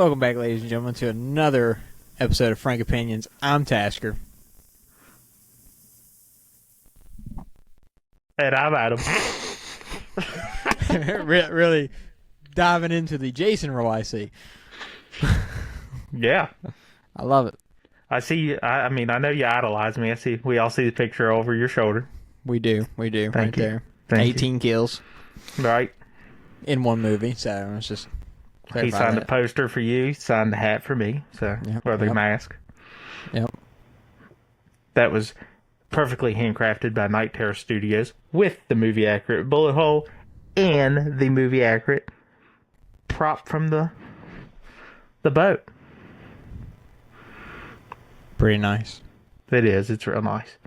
Welcome back, ladies and gentlemen, to another episode of Frank Opinions. I'm Tasker. And I'm Adam. Really diving into the Jason role, I see. Yeah. I love it. I see. I mean, I know you idolize me. We all see the picture over your shoulder. We do. Thank right you. there. Thank 18 kills Right. in one movie, so it's just He signed the poster for you, signed the hat for me, so, or the mask. Yep. That was perfectly handcrafted by Night Terror Studios with the movie accurate bullet hole and the movie accurate prop from the boat. Pretty nice. It is. It's real nice.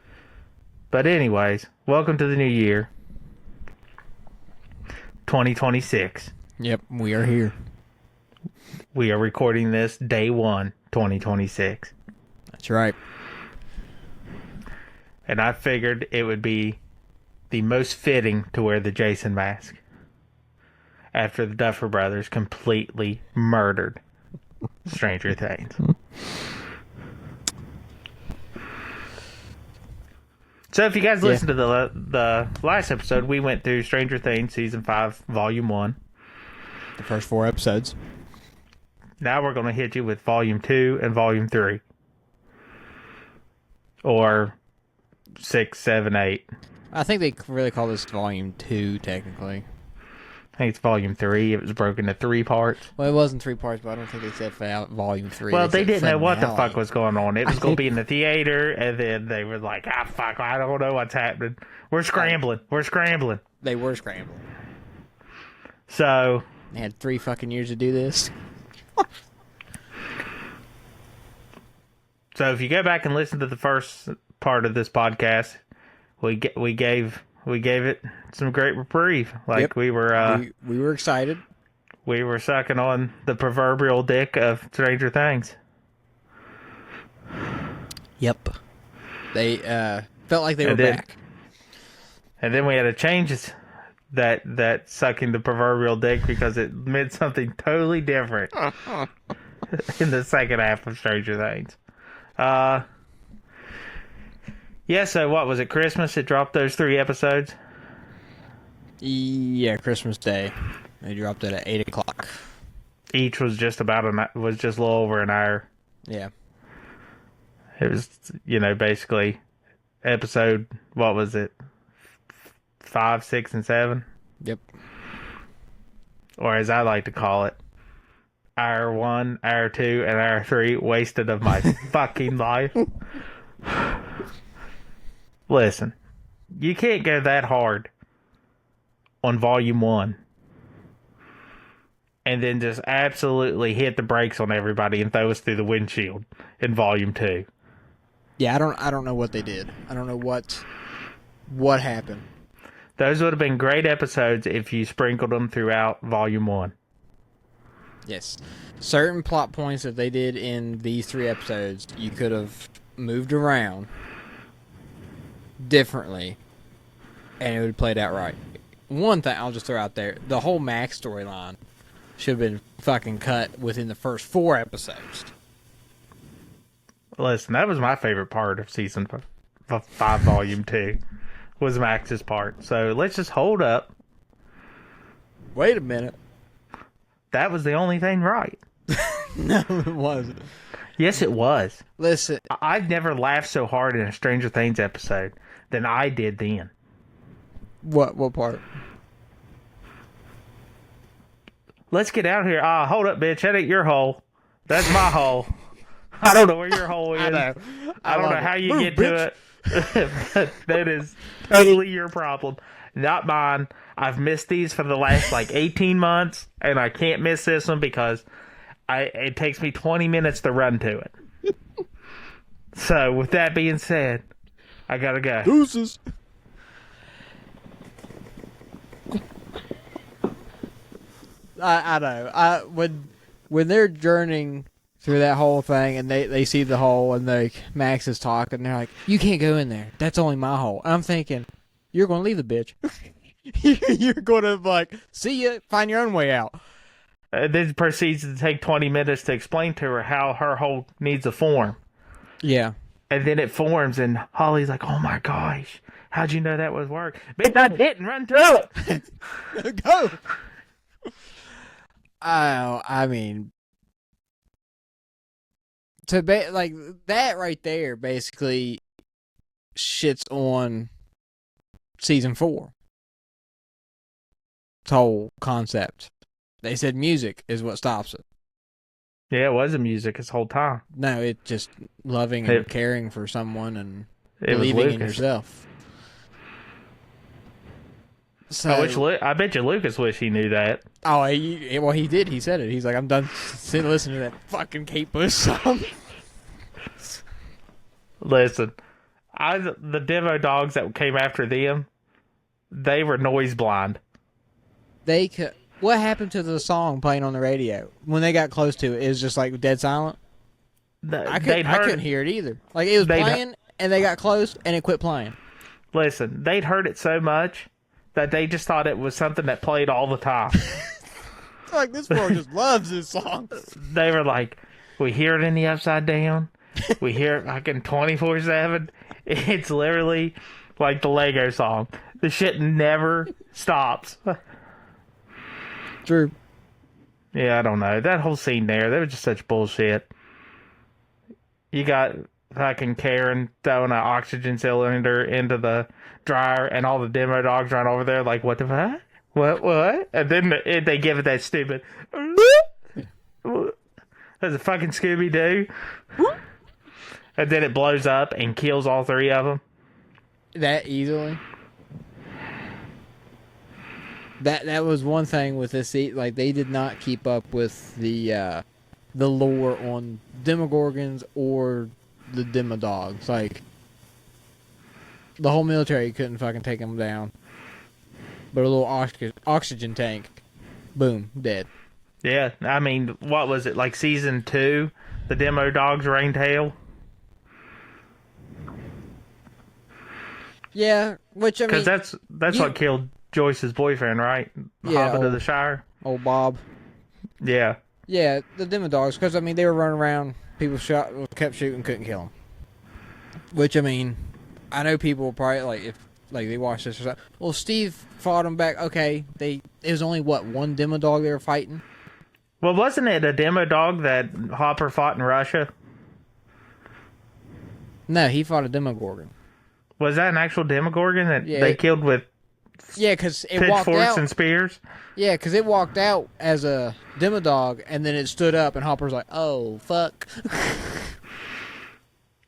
But anyways, welcome to the new year. 2026. Yep, we are here. We are recording this day 1, 2026. That's right. And I figured it would be the most fitting to wear the Jason mask after the Duffer Brothers completely murdered Stranger Things. So if you guys listened to the last episode, we went through Stranger Things Season 5, Volume 1. The first 4 episodes. Now we're going to hit you with Volume 2 and Volume 3. Or 6, 7, 8. I think they really call this Volume 2, technically. I think it's Volume 3. It was broken into 3 parts. Well, it wasn't 3 parts, but I don't think they said Volume 3. Well, they didn't know what the fuck was going on. It was going to be in the theater, and then they were like, fuck, I don't know what's happening. We're scrambling. They were scrambling. So... They had 3 fucking years to do this. So if you go back and listen to the first part of this podcast, we gave it some great reprieve. Like we were we were excited. We were sucking on the proverbial dick of Stranger Things. Yep. They felt like they were back. And then we had to change that sucking the proverbial dick because it meant something totally different in the second half of Stranger Things. Yeah, so what was it, Christmas? It dropped those 3 episodes? Yeah, Christmas Day. They dropped it at 8 o'clock. Each was just about a little over an hour. Yeah. It was, basically episode, what was it? 5, 6, and 7? Yep. Or as I like to call it, hour 1, hour 2, and hour 3 wasted of my fucking life. Listen, you can't go that hard on Volume 1 and then just absolutely hit the brakes on everybody and throw us through the windshield in Volume 2. Yeah, I don't know what they did. I don't know what happened. Those would have been great episodes if you sprinkled them throughout Volume 1. Yes. Certain plot points that they did in these 3 episodes, you could have moved around differently, and it would have played out right. One thing I'll just throw out there, the whole Max storyline should have been fucking cut within the first 4 episodes. Listen, that was my favorite part of Season 5, Volume 2. Was Max's part. So let's just hold up. Wait a minute. That was the only thing right. No, it wasn't. Yes, it was. Listen. I've never laughed so hard in a Stranger Things episode than I did then. What part? Let's get out here. Hold up, bitch. That ain't your hole. That's my hole. I don't know where your hole is. I know. I don't know how you get to it. But that is totally your problem, not mine. I've missed these for the last 18 months, and I can't miss this one because it takes me 20 minutes to run to it. So with that being said, I gotta go. Deuces. I know. When they're journeying through that whole thing, and they see the hole, and Max is talking, they're like, "You can't go in there. That's only my hole." And I'm thinking, you're going to leave the bitch. You're going to see ya, find your own way out. Then proceeds to take 20 minutes to explain to her how her hole needs to form. Yeah. And then it forms, and Holly's like, oh my gosh, how'd you know that would work? Bitch, I didn't run through it. Go! I mean, like that right there basically shits on season 4. This whole concept. They said music is what stops it. Yeah, it wasn't music this whole time. No, it's just loving and caring for someone and believing in yourself. So, I bet you Lucas wish he knew that. Oh, he did. He said it. He's like, I'm done listening to that fucking Kate Bush song. Listen, the demo dogs that came after them, they were noise blind. What happened to the song playing on the radio when they got close to it? It was just like dead silent. I couldn't hear it either. Like it was playing, and they got close, and it quit playing. Listen, they'd heard it so much that they just thought it was something that played all the time. Like this world just loves this song. They were like, we hear it in the Upside Down. We hear it fucking 24/7. It's literally like the Lego song. The shit never stops. True. Yeah, I don't know. That whole scene there, that was just such bullshit. You got fucking Karen throwing an oxygen cylinder into the dryer, and all the demo dogs run over there like, what the fuck? What? And then they give it that stupid... That's a fucking Scooby-Doo. And then it blows up and kills all 3 of them. That easily. That was one thing with this. Like they did not keep up with the lore on Demogorgons or the Demodogs. Like the whole military couldn't fucking take them down. But a little oxygen tank, boom, dead. Yeah, I mean, what was it like? Season 2, the Demo Dogs rained hail. Yeah, which I mean, because that's what killed Joyce's boyfriend, right? Yeah, Hopping to the Shire. Old Bob. Yeah. Yeah, the Demodogs, because I mean they were running around, people kept shooting, couldn't kill them. Which I mean, I know people will probably like if they watch this or something. Well, Steve fought them back. Okay, it was only one Demodog they were fighting. Well, wasn't it a Demo Dog that Hopper fought in Russia? No, he fought a Demogorgon. Was that an actual Demogorgon that they killed with because it walked pitchforks out, and spears? Yeah, because it walked out as a Demodog, and then it stood up, and Hopper's like, "Oh fuck."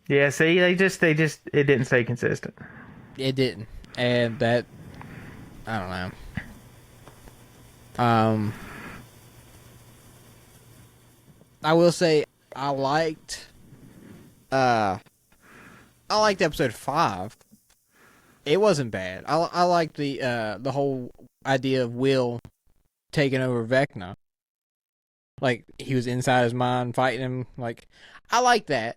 Yeah, see, it didn't stay consistent. It didn't, and that I don't know. I will say I liked episode 5. It wasn't bad. I liked the whole idea of Will taking over Vecna. Like he was inside his mind fighting him. Like I like that,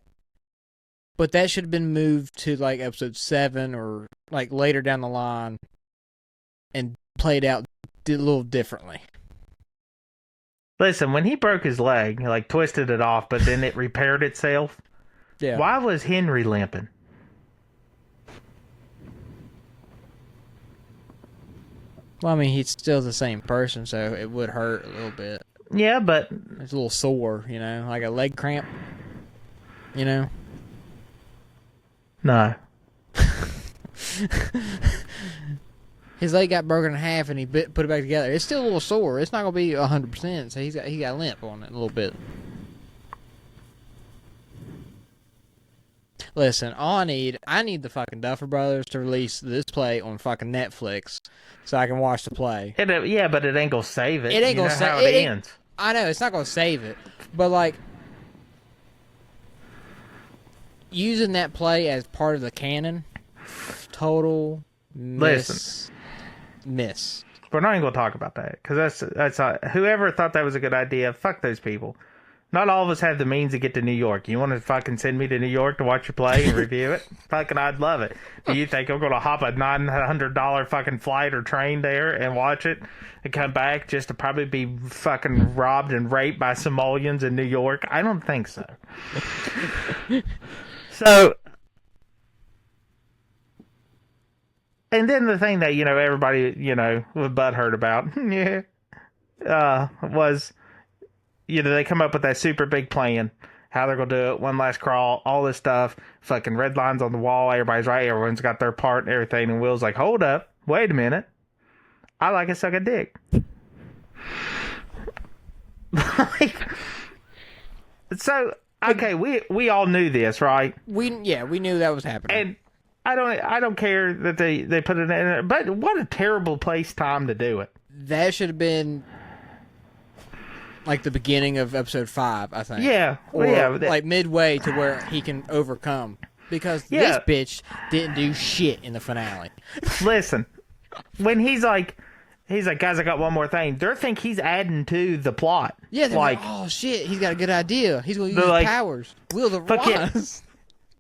but that should have been moved to like episode 7 or like later down the line, and played out a little differently. Listen, when he broke his leg, like twisted it off, but then it repaired itself. Yeah. Why was Henry limping? Well, I mean, he's still the same person, so it would hurt a little bit. Yeah, but it's a little sore, like a leg cramp. No. His leg got broken in half, and he put it back together. It's still a little sore. It's not gonna be 100%. So he got limp on it a little bit. Listen, I need the fucking Duffer Brothers to release this play on fucking Netflix, so I can watch the play. Yeah, but it ain't gonna save it. It ain't gonna save how it ends. I know it's not gonna save it, but like using that play as part of the canon, total miss. We're not even gonna talk about that because that's whoever thought that was a good idea. Fuck those people. Not all of us have the means to get to New York. You want to fucking send me to New York to watch you play and review it? Fucking, I'd love it. Do you think I'm going to hop a $900 fucking flight or train there and watch it and come back just to probably be fucking robbed and raped by Somalians in New York? I don't think so. So, and then the thing that, everybody, was butthurt about, was... they come up with that super big plan, how they're going to do it, one last crawl, all this stuff, fucking red lines on the wall, everybody's right, everyone's got their part and everything, and Will's like, hold up, wait a minute, I like to suck a dick. So, okay, we all knew this, right? We knew that was happening. And I don't care that they put it in there, but what a terrible time to do it. That should have been... like the beginning of episode 5, I think. Yeah. Or like midway to where he can overcome. Because this bitch didn't do shit in the finale. Listen, when he's like, guys, I got one more thing. They think he's adding to the plot. Yeah, they're like, oh shit, he's got a good idea. He's going to use his powers. Will the Wise.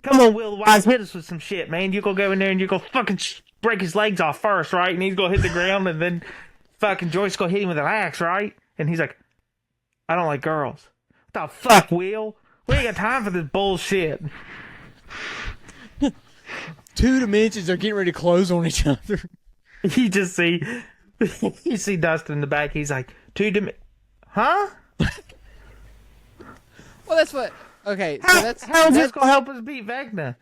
Come on, Will the Wise, hit us with some shit, man. You're going to go in there and you're going to fucking break his legs off first, right? And he's going to hit the ground and then fucking Joyce going to hit him with an axe, right? And he's like, I don't like girls. What the fuck, Will? We ain't got time for this bullshit. 2 dimensions are getting ready to close on each other. You see Dustin in the back. He's like, 2 dimensions. Huh? Well, that's what... Okay, so how's this going to help us beat Vecna?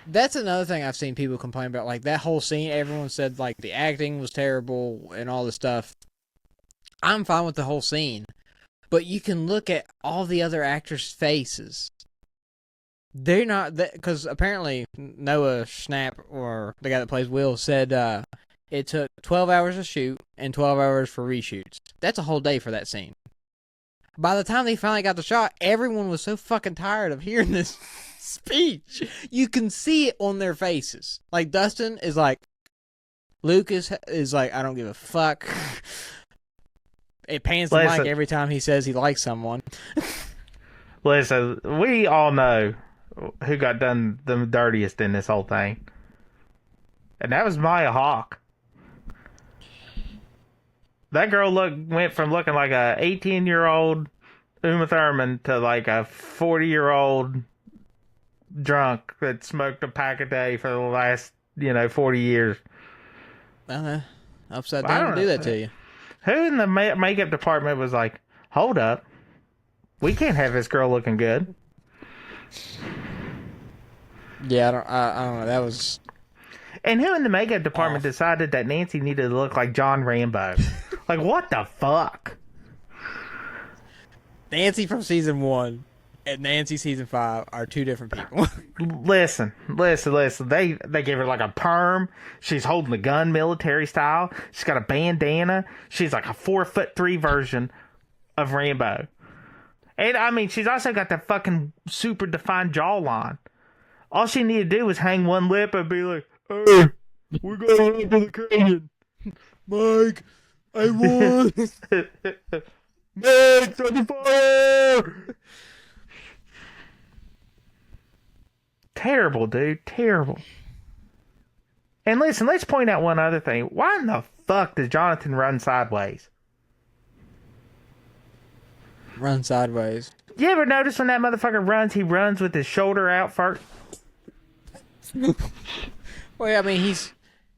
That's another thing I've seen people complain about. Like, that whole scene, everyone said, like, the acting was terrible and all this stuff. I'm fine with the whole scene. But you can look at all the other actors' faces. They're not... Because apparently Noah Schnapp, or the guy that plays Will, said it took 12 hours to shoot and 12 hours for reshoots. That's a whole day for that scene. By the time they finally got the shot, everyone was so fucking tired of hearing this speech. You can see it on their faces. Like, Dustin is like... Lucas is like, I don't give a fuck. It pans the mic every time he says he likes someone. Listen, we all know who got done the dirtiest in this whole thing. And that was Maya Hawke. That girl went from looking like a 18-year-old Uma Thurman to like a 40-year-old drunk that smoked a pack a day for the last, 40 years. Upside down do that to you. Who in the makeup department was like, hold up, we can't have this girl looking good? Yeah, I don't know. That was... And who in the makeup department decided that Nancy needed to look like John Rambo? Like, what the fuck? Nancy from season 1 and Nancy season 5 are 2 different people. Listen. They gave her like a perm. She's holding a gun military style. She's got a bandana. She's like a 4'3" version of Rambo. And I mean, she's also got that fucking super defined jawline. All she needed to do was hang one lip and be like, "Hey, we're going to the canyon. Mike, I won. Mike, start the fire." Terrible, dude. Terrible. And listen, let's point out one other thing. Why in the fuck does Jonathan run sideways? Run sideways. You ever notice when that motherfucker runs, he runs with his shoulder out first? Well, I mean, he's...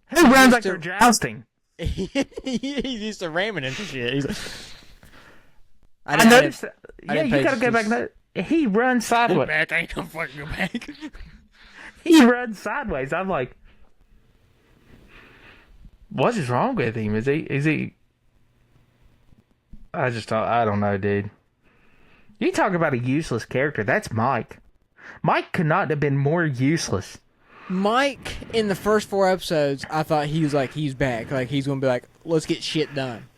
Who runs like they're jousting? He's used to ramming into shit. He's like... I noticed that. Yeah, you gotta go back. He runs sideways. Back, I ain't gonna fucking go back. He runs sideways. I'm like, what is wrong with him? Is he? I don't know, dude. You talk about a useless character. That's Mike. Mike could not have been more useless. Mike, in the first 4 episodes, I thought he was like, he's back. Like, he's going to be like, let's get shit done.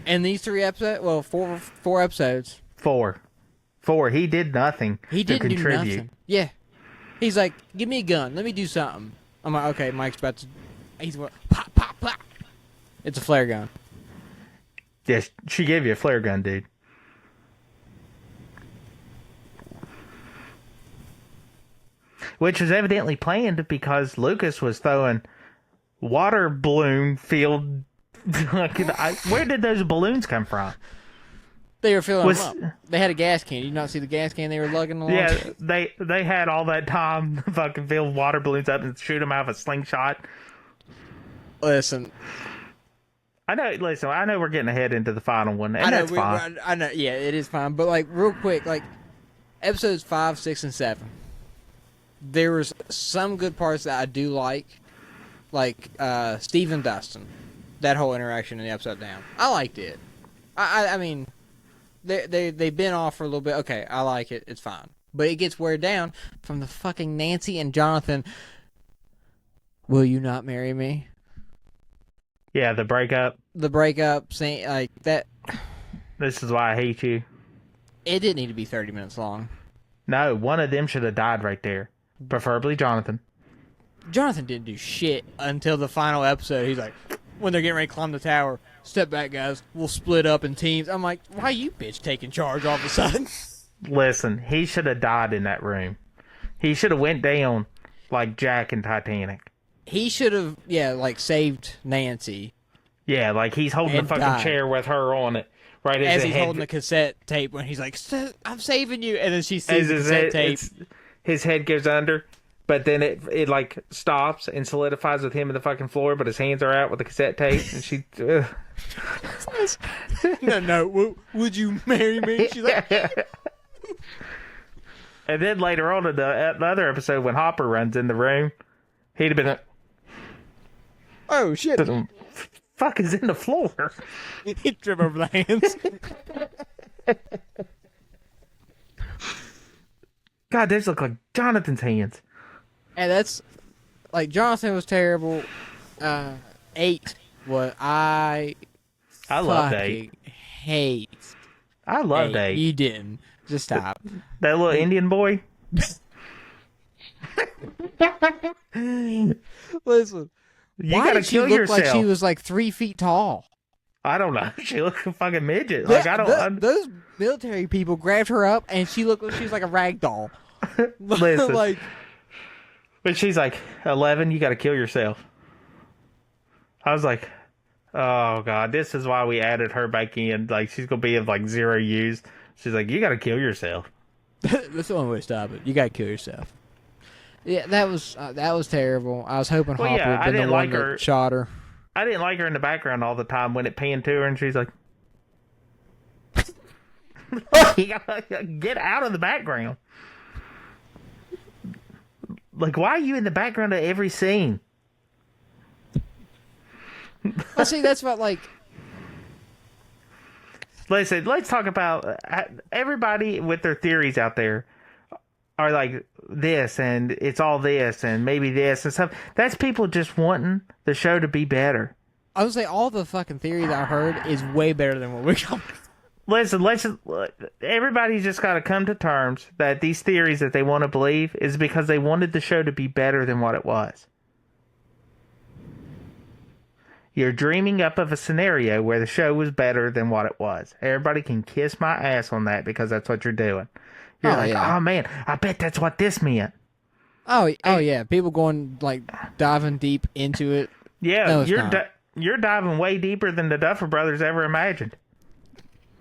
And these 3 episodes, well, 4 episodes. 4. He did nothing He didn't to contribute. do nothing. Yeah. He's like, give me a gun. Let me do something. I'm like, okay, Mike's about to... He's going, pop, pop, pop. It's a flare gun. Yes, she gave you a flare gun, dude. which was evidently planned because Lucas was throwing water balloon filled. Where did those balloons come from? They were filling them up. They had a gas can. Did you not see the gas can they were lugging along? Yeah, they had all that time to fucking fill water balloons up and shoot them out of a slingshot. Listen, I know we're getting ahead into the final one, and that's fine. I know, yeah, it is fine. But, like, real quick, like, episodes 5, 6, and 7, there was some good parts that I do like Steve and Dustin, that whole interaction in the Upside Down. I liked it. I mean, they've been off for a little bit. Okay, I like it. It's fine. But it gets weighed down from the fucking Nancy and Jonathan, will you not marry me? Yeah, the breakup. The breakup, saying like that. This is why I hate you. It didn't need to be 30 minutes long. No, one of them should have died right there. Preferably Jonathan. Jonathan didn't do shit until the final episode. He's like, when they're getting ready to climb the tower, step back, guys. We'll split up in teams. I'm like, why you bitch taking charge all of a sudden? Listen, he should have died in that room. He should have went down like Jack in Titanic. He should have, saved Nancy. Yeah, like he's holding the fucking chair with her on it. Right as he's holding the cassette tape when he's like, I'm saving you. And then she sees the cassette tape. His head goes under, but then it like stops and solidifies with him in the fucking floor, but his hands are out with the cassette tape. And she... No, would you marry me? She's like... And then later on in the other episode, when Hopper runs in the room, he'd have been like... Oh, shit. Fuck is in the floor? He'd trip over the hands. God, those look like Jonathan's hands. And that's... Like, Jonathan was terrible. 8, what I loved 8. Hate. I loved 8. You didn't. Just stop. That little Indian boy? Listen. You gotta kill yourself. She looked like she was like 3 feet tall. I don't know. She looked like a fucking midget. Like those military people grabbed her up, and she looked like she was like a rag doll. Listen, but she's like 11. You gotta kill yourself. I was like, oh god, this is why we added her back in. Like she's gonna be of like 0 use. She's like, you gotta kill yourself. That's the only way to stop it. You gotta kill yourself. Yeah, that was terrible. I was hoping Hopper would have been the one that shot her. I didn't like her in the background all the time when it panned to her and she's like, you gotta get out of the background. Like, why are you in the background of every scene? Well, see, that's about like... Listen, let's talk about everybody with their theories out there are like this and it's all this and maybe this and stuff. That's people just wanting the show to be better. I would say all the fucking theories I heard is way better than what we got. Listen, everybody's just got to come to terms that these theories that they want to believe is because they wanted the show to be better than what it was. You're dreaming up of a scenario where the show was better than what it was. Everybody can kiss my ass on that because that's what you're doing. You're oh man, I bet that's what this meant. Oh yeah, people going like diving deep into it. Yeah, no, you're diving way deeper than the Duffer Brothers ever imagined.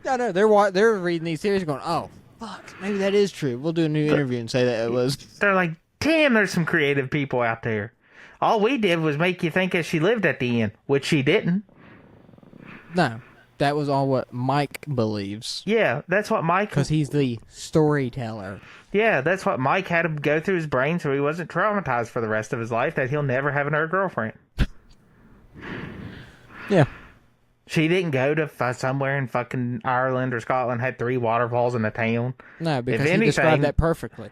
I know they're reading these theories, going, "Oh fuck, maybe that is true." We'll do a new interview and say that it was. They're like, "Damn, there's some creative people out there." All we did was make you think that she lived at the end, which she didn't. No. That was all what Mike believes. Yeah, that's what Mike... Because he's the storyteller. Yeah, that's what Mike had to go through his brain so he wasn't traumatized for the rest of his life that he'll never have another girlfriend. Yeah. She didn't go to somewhere in fucking Ireland or Scotland, had 3 waterfalls in a town. No, because he described that perfectly.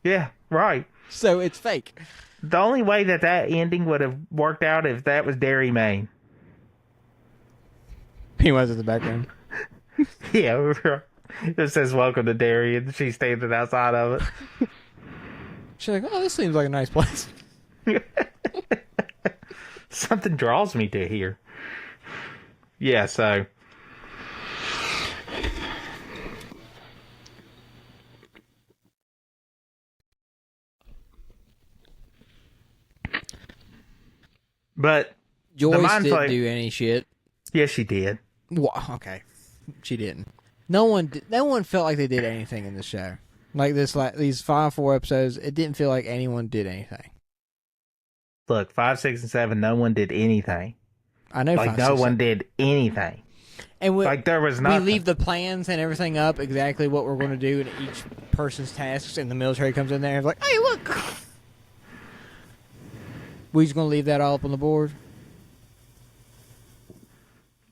Yeah, right. So it's fake. The only way that ending would have worked out if that was Derry, Maine. He was in the background. Yeah, it says welcome to Derry, and she's standing outside of it. She's like, oh, this seems like a nice place. Something draws me to here. Yeah, so... But Joyce mind didn't flayer, do any shit. yes, she did. Well, okay, she didn't. No one felt like they did anything in the show. Like these 4 episodes, it didn't feel like anyone did anything. Look, 5, 6, and 7, no one did anything. I know, Like 5, no 6, one 7. did anything. And Like there was we nothing. leave the plans and everything up exactly what we're going to do in each person's tasks, and the military comes in there and is like, "Hey, look." We just going to leave that all up on the board?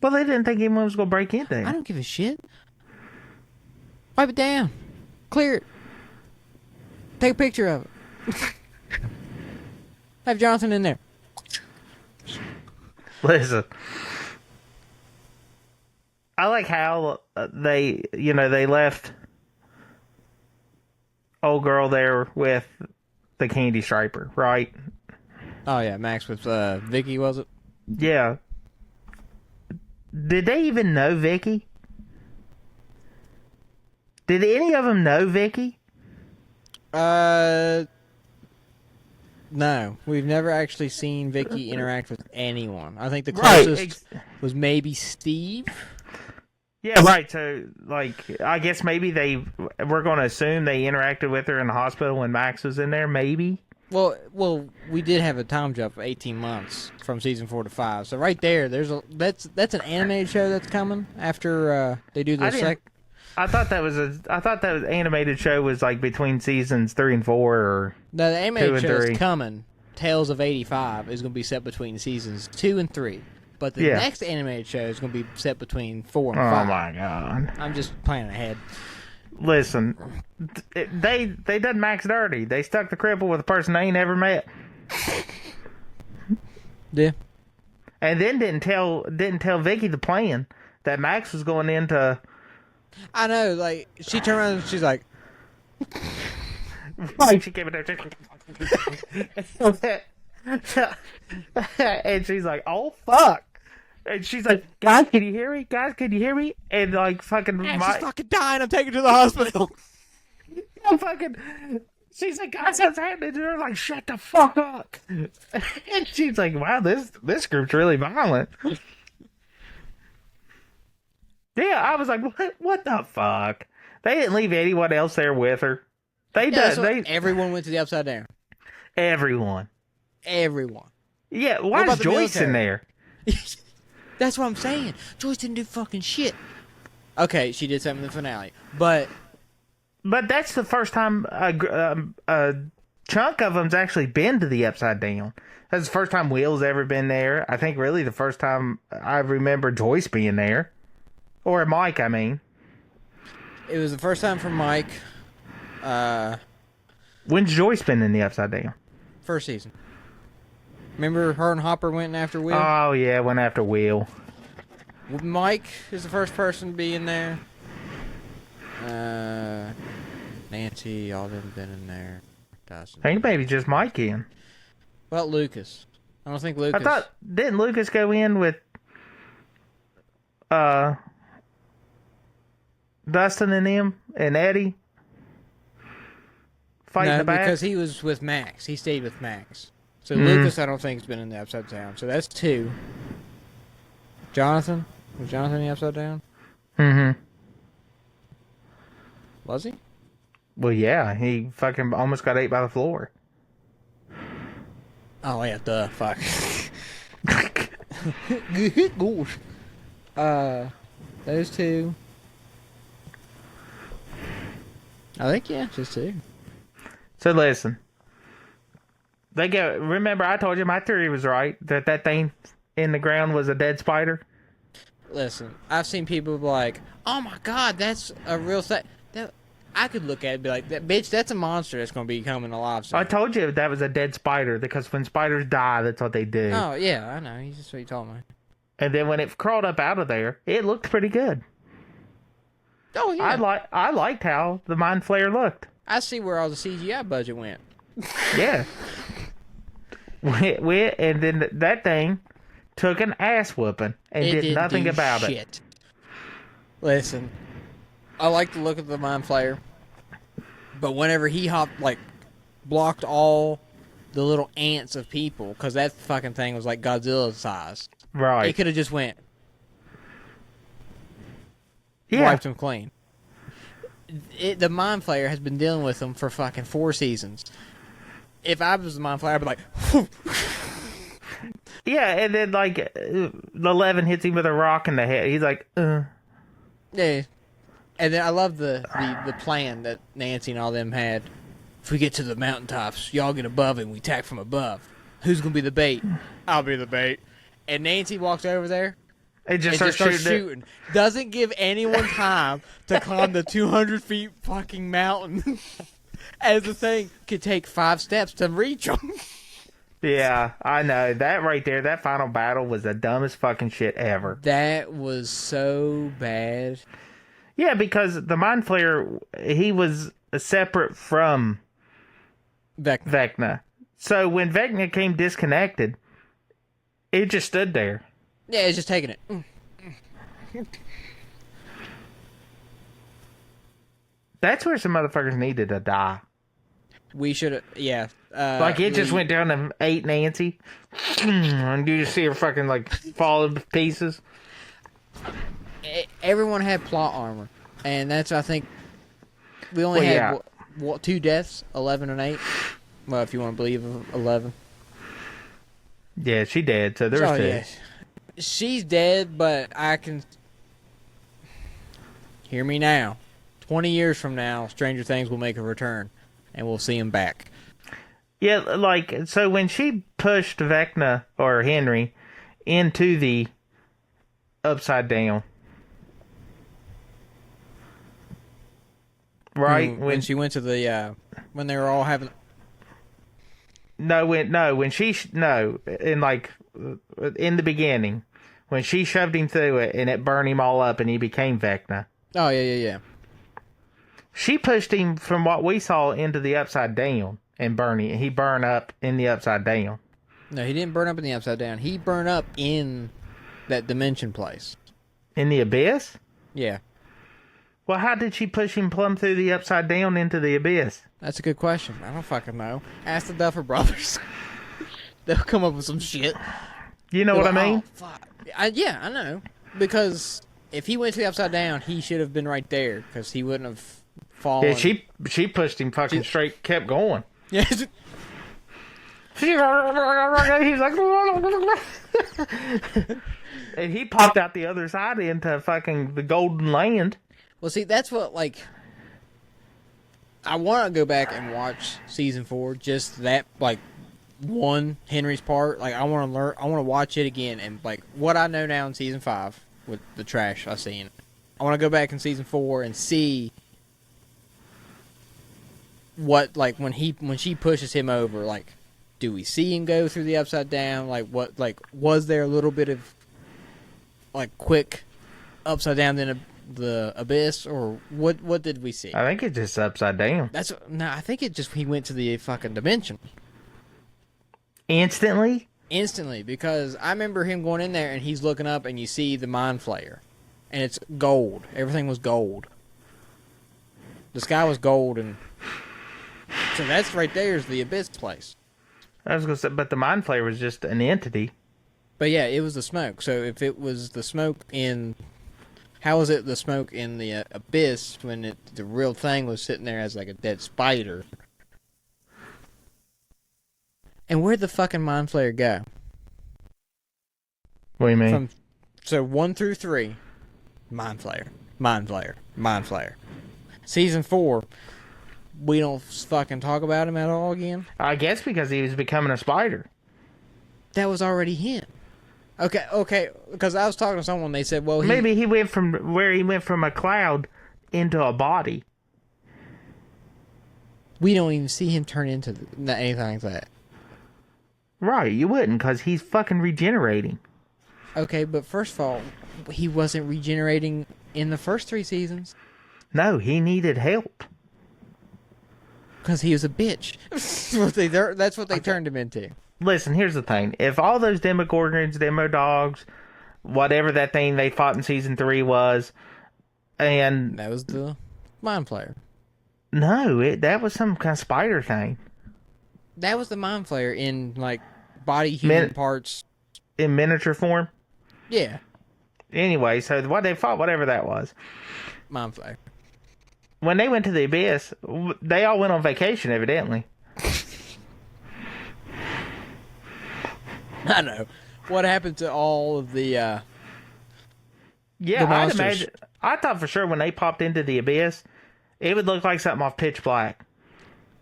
Well, they didn't think anyone was going to break in there. I don't give a shit. Wipe it down. Clear it. Take a picture of it. Have Jonathan in there. Listen, I like how they left old girl there with the candy striper, right? Oh, yeah, Max with Vicky, was it? Yeah. Did they even know Vicky? Did any of them know Vicky? No. We've never actually seen Vicky interact with anyone. I think the closest was maybe Steve. Yeah, right. So, like, I guess maybe we're going to assume they interacted with her in the hospital when Max was in there, maybe? Well, we did have a time jump of 18 months from season 4 to 5. So right there, that's an animated show that's coming after they do the I thought that animated show was like between seasons 3 and 4 or No, the animated show 3. that's coming, Tales of 85, is going to be set between seasons 2 and 3. But the next animated show is going to be set between 4 and 5. Oh my god. I'm just planning ahead. Listen, they done Max dirty. They stuck the cripple with a person they ain't ever met. Yeah. And then didn't tell Vicky the plan that Max was going into. I know, like, she turned around and she's like, Like she came in there. And she's like, oh fuck. And she's like, guys, can you hear me? Guys, can you hear me? And like fucking she's fucking dying. I'm taking her to the hospital. She's like, guys, what's happening? And they're like, shut the fuck up. And she's like, wow, this group's really violent. Yeah, I was like, what the fuck? They didn't leave anyone else there with her. Everyone went to the Upside Down. Everyone. Yeah, why is Joyce in there? That's what I'm saying. Joyce didn't do fucking shit. Okay, she did something in the finale, but that's the first time a chunk of them's actually been to the Upside Down. That's the first time Will's ever been there. I think really the first time I remember Joyce being there. Or Mike, I mean. It was the first time for Mike. When's Joyce been in the Upside Down? First season. Remember her and Hopper went after Will? Oh, yeah, went after Will. Mike is the first person to be in there. Nancy, all of them been in there. Dawson. I think maybe just Mike in. Well, Lucas. I don't think Lucas. I thought, didn't Lucas go in with Dustin and him and Eddie? Fighting the back? Because he was with Max. He stayed with Max. So Lucas, I don't think, has been in the Upside Down. So that's 2. Jonathan? Was Jonathan in the Upside Down? Mm-hmm. Was he? Well, yeah. He fucking almost got ate by the floor. Oh, yeah, duh. Fuck. Those 2. I think, yeah, just 2. So listen. Remember I told you my theory was right, that thing in the ground was a dead spider? Listen, I've seen people be like, oh my god, that's a real thing. I could look at it and be like, that bitch, that's a monster that's going to be coming alive soon. I told you that was a dead spider, because when spiders die, that's what they do. Oh, yeah, I know. He's just what you told me. And then when it crawled up out of there, it looked pretty good. Oh, yeah. I liked how the Mind Flayer looked. I see where all the CGI budget went. Yeah. And then that thing took an ass whooping and did nothing about it. Listen, I like the look of the Mind Flayer, but whenever he blocked all the little ants of people, because that fucking thing was like Godzilla size. Right. It could have just went, Yeah. wiped them clean. The Mind Flayer has been dealing with them for fucking 4 seasons. If I was the Mind Flayer, I'd be like, yeah, and then like 11 hits him with a rock in the head. He's like, yeah. And then I love the plan that Nancy and all them had. If we get to the mountaintops, y'all get above and we attack from above. Who's gonna be the bait? I'll be the bait. And Nancy walks over there. it just And starts just starts shooting. shooting. Doesn't give anyone time to climb the 200 feet fucking mountain. As the thing could take 5 steps to reach them. Yeah, I know. That right there, that final battle was the dumbest fucking shit ever. That was so bad. Yeah, because the Mind Flayer, he was separate from Vecna. So when Vecna came disconnected, it just stood there. Yeah, it's just taking it. That's where some motherfuckers needed to die. We should have, yeah. Like, it just went down and ate Nancy. And you just see her fucking, like, fall to pieces. Everyone had plot armor. And that's, I think, we only had, what, 2 deaths? 11 and 8? Well, if you want to believe 11. Yeah, she dead, so there's 2. Yeah. She's dead, but I can... Hear me now. 20 years from now, Stranger Things will make a return. And we'll see him back. Yeah, like, so when she pushed Vecna, or Henry, into the Upside Down, right? When she went to the, when they were all having... in the beginning, when she shoved him through it, and it burned him all up, and he became Vecna. Oh, yeah. She pushed him from what we saw into the Upside Down and burned him. He burned up in the Upside Down. No, he didn't burn up in the Upside Down. He burned up in that dimension place. In the Abyss? Yeah. Well, how did she push him plumb through the Upside Down into the Abyss? That's a good question. I don't fucking know. Ask the Duffer Brothers. They'll come up with some shit. You know what I mean? Oh, fuck. Yeah, I know. Because if he went to the Upside Down, he should have been right there. Because he wouldn't have fallen. Yeah, she pushed him fucking straight, kept going. Yeah. He's like... And he popped out the other side into fucking the Golden Land. Well, see, that's what, like... I want to go back and watch season 4, just that, like, one Henry's part. Like, I want to learn, I want to watch it again, and, like, what I know now in season 5 with the trash I've seen. I want to go back in season 4 and see what, like, when she pushes him over, like, do we see him go through the Upside Down? Like, what, like, was there a little bit of, like, quick Upside Down then the Abyss, or what did we see? I think it's just Upside Down. I think it just, he went to the fucking dimension. Instantly, because I remember him going in there and he's looking up and you see the Mind Flayer. And it's gold. Everything was gold. The sky was gold, and so that's right there is the Abyss place. I was gonna say, but the Mind Flayer was just an entity. But yeah, it was the smoke. So if it was the smoke in... How was it the smoke in the Abyss when the real thing was sitting there as like a dead spider? And where'd the fucking Mind Flayer go? What do you mean? So 1 through 3, Mind Flayer, Mind Flayer, Mind Flayer. Season 4, we don't fucking talk about him at all again? I guess because he was becoming a spider. That was already him. Okay, because I was talking to someone, they said, well, maybe he went from a cloud into a body. We don't even see him turn into anything like that. Right, you wouldn't, because he's fucking regenerating. Okay, but first of all, he wasn't regenerating in the first 3 seasons. No, he needed help. Because he was a bitch. That's what they turned him into. Listen, here's the thing. If all those Demogorgons, Demodogs, whatever that thing they fought in season 3 was, and... That was the... Mind Flayer. No, that was some kind of spider thing. That was the mind flayer in like body human parts. In miniature form? Yeah. Anyway, so what they fought, whatever that was. Mind flayer. When they went to the Abyss, they all went on vacation, evidently. I know. What happened to all of the Yeah, the I'd monsters? imagine. I thought for sure when they popped into the Abyss, it would look like something off Pitch Black.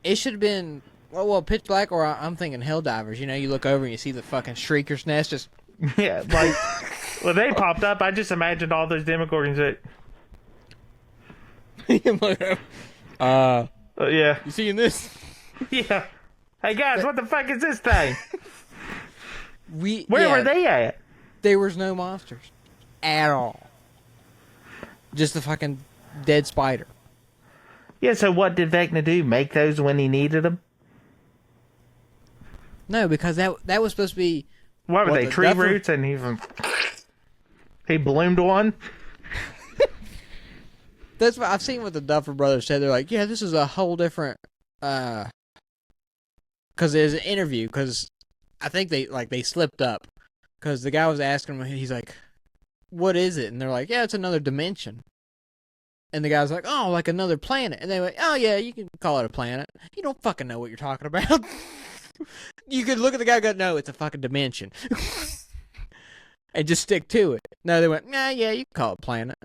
It should have been well, Pitch Black, or I'm thinking Helldivers. You know, you look over and you see the fucking Shrieker's nest just. Yeah, like when they popped up, I just imagined all those Demogorgons that. Yeah. You seeing this? Yeah. Hey guys, what the fuck is this thing? Where were they at? There was no monsters at all. Just the fucking dead spider. Yeah, so what did Vecna do? Make those when he needed them? No, because that was supposed to be. What were they? Tree Duffer... roots, and he bloomed one. That's what I've seen. What the Duffer Brothers said. They're like, yeah, this is a whole different. Because there's an interview. Because I think they slipped up. Because the guy was asking him. He's like, "What is it?" And they're like, "Yeah, it's another dimension." And the guy's like, "Oh, like another planet." And they went, "Oh yeah, you can call it a planet. You don't fucking know what you're talking about." You could look at the guy and go, "No, it's a fucking dimension." And just stick to it. No, they went, "Nah, yeah, you can call it a planet."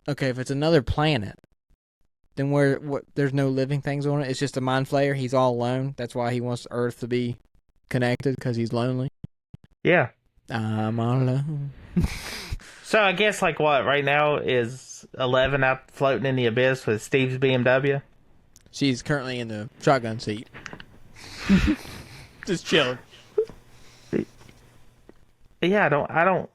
Okay, if it's another planet, then there's no living things on it. It's just a mind flayer. He's all alone. That's why he wants Earth to be connected, because he's lonely. Yeah. I'm all alone. So I guess like what right now is 11 out floating in the abyss with Steve's BMW. She's currently in the shotgun seat. Just chilling. Yeah, I don't.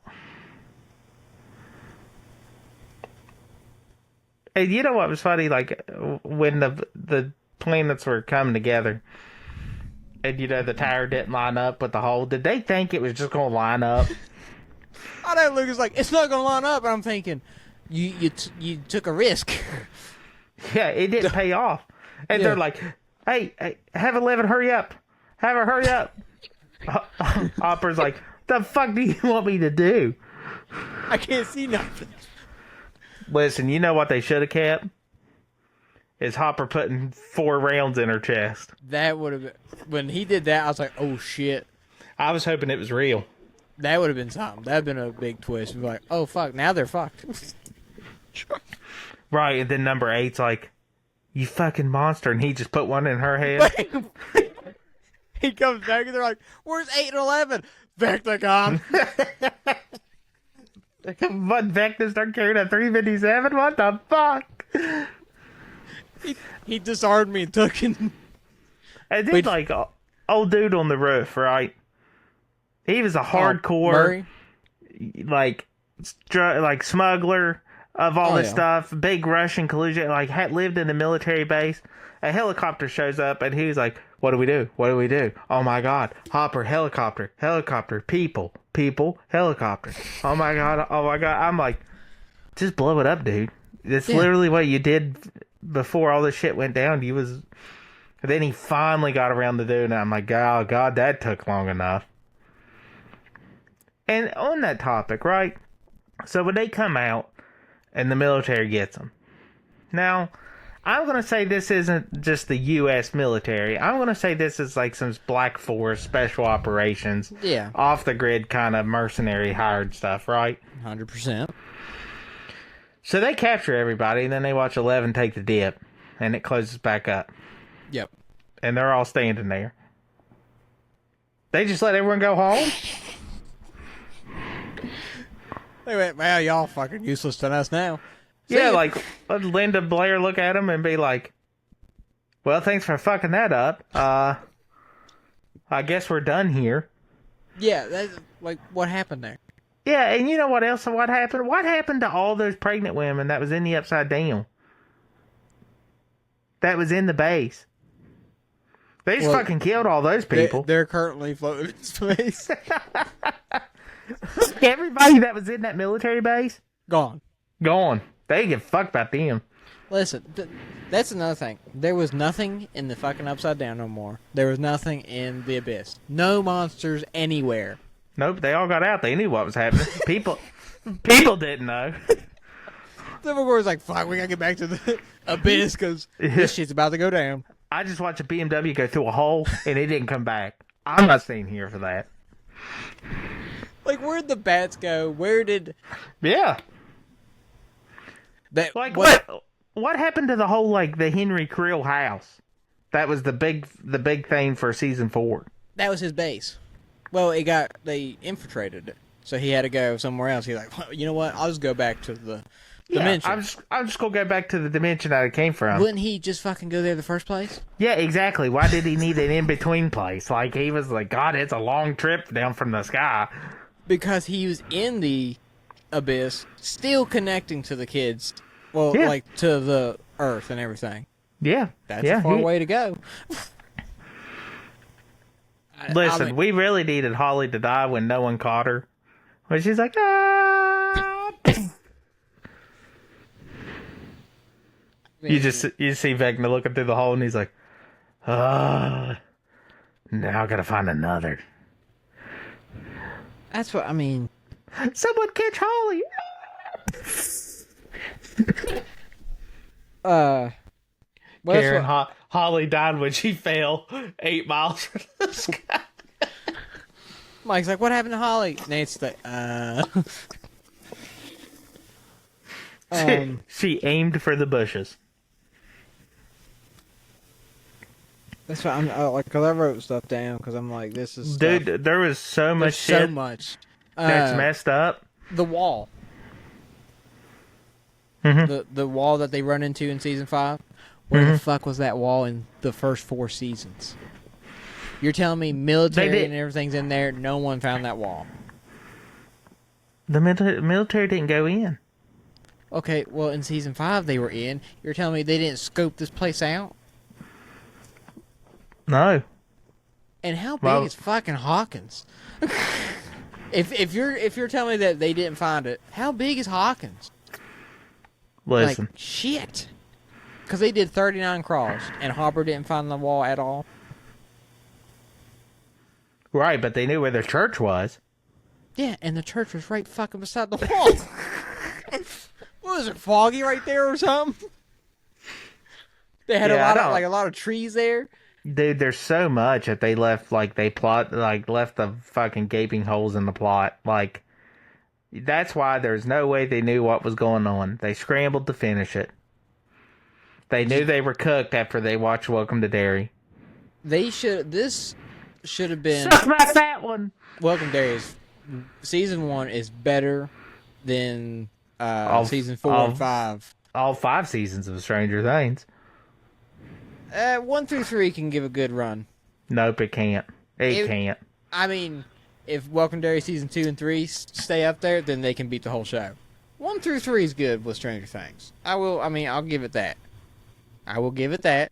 And you know what was funny? Like when the planets were coming together, and you know the tower didn't line up with the hole. Did they think it was just going to line up? I know Lucas like it's not going to line up, and I'm thinking, you took a risk. Yeah, it didn't pay off, and they're like, "Hey, have 11 hurry up, have her hurry up." Hopper's like, "The fuck do you want me to do? I can't see nothing." Listen, you know what they should have kept? Is Hopper putting 4 rounds in her chest. That would have been... When he did that, I was like, oh, shit. I was hoping it was real. That would have been something. That would have been a big twist. We'd be like, oh, fuck, now they're fucked. Right, and then number 8's like, you fucking monster, and he just put one in her head. He comes back and they're like, where's 8 and 11? Vecna. What, Vecna start carrying a 357? What the fuck? He disarmed me and took it. And then, like, old dude on the roof, right? He was a hardcore, like smuggler of all this stuff. Big Russian collusion. Like, had lived in the military base. A helicopter shows up, and he was like, what do we do? What do we do? Oh, my God. Hopper, helicopter, people, helicopter. Oh, my God. Oh, my God. I'm like, just blow it up, dude. That's literally what you did before all this shit went down. Then he finally got around to doing it. I'm like, oh, God, that took long enough. And on that topic, right? So when they come out and the military gets them. Now, I'm going to say this isn't just the U.S. military. I'm going to say this is like some Black Force special operations. Yeah. Off the grid kind of mercenary hired stuff, right? 100%. So they capture everybody, and then they watch 11 take the dip, and it closes back up. Yep. And they're all standing there. They just let everyone go home? They went, well, y'all fucking useless to us now. Yeah, like, let Linda Blair look at him and be like, well, thanks for fucking that up. I guess we're done here. Yeah, that's, like, what happened there? Yeah, and you know what else? What happened? What happened to all those pregnant women that was in the Upside Down? That was in the base. They just fucking killed all those people. They're currently floating in space. Everybody that was in that military base? Gone. They give a fuck about them. Listen, that's another thing. There was nothing in the fucking Upside Down no more. There was nothing in the Abyss. No monsters anywhere. Nope, they all got out. They knew what was happening. People didn't know. Dumbledore was like, fuck, we gotta get back to the Abyss because this shit's about to go down. I just watched a BMW go through a hole and it didn't come back. I'm not staying here for that. Like, where'd the bats go? Where did... Yeah. That, Like, what happened to the whole, like, the Henry Creel house? That was the big thing for season 4. That was his base. Well, they infiltrated it. So he had to go somewhere else. He's like, well, you know what? I'll just go back to the dimension. I'm just gonna go back to the dimension that it came from. Wouldn't he just fucking go there in the first place? Yeah, exactly. Why did he need an in-between place? Like, he was like, God, it's a long trip down from the sky. Because he was in the Abyss, still connecting to the kids. Well, Yeah. like, to the Earth and everything. Yeah. That's a far way to go. Listen, we really needed Holly to die when no one caught her. When she's like, ah. You see Vecna looking through the hole, and he's like, now I gotta find another. That's what, I mean... Someone catch Holly! Well, Karen, Holly died when she fell 8 miles from the sky. Mike's like, what happened to Holly? Nancy's like, She aimed for the bushes. That's why I'm like, because I wrote stuff down because I'm like, this is Dude, stuff. there was so much There's shit so much that's messed up. The wall, the wall that they run into in season 5. Where the fuck was that wall in the first 4 seasons? You're telling me military and everything's in there? No one found that wall. The military didn't go in. Okay, well in season 5 they were in. You're telling me they didn't scope this place out? No. And how big is fucking Hawkins? if you're telling me that they didn't find it, how big is Hawkins? Listen. Like, shit. Because they did 39 crawls, and Hopper didn't find the wall at all. Right, but they knew where the church was. Yeah, and the church was right fucking beside the wall. What was it, foggy right there or something? They had a lot of trees there. Dude, there's so much that they left, left the fucking gaping holes in the plot. Like, that's why there's no way they knew what was going on. They scrambled to finish it. They knew they were cooked after they watched Welcome to Derry. This should have been... Suck my fat one! Welcome to Derry Season 1 is better than Season 4 and 5. All 5 seasons of Stranger Things. 1 through 3 can give a good run. Nope, it can't. It can't. I mean, if Welcome to Derry Season 2 and 3 stay up there, then they can beat the whole show. 1 through 3 is good with Stranger Things. I'll give it that. I will give it that.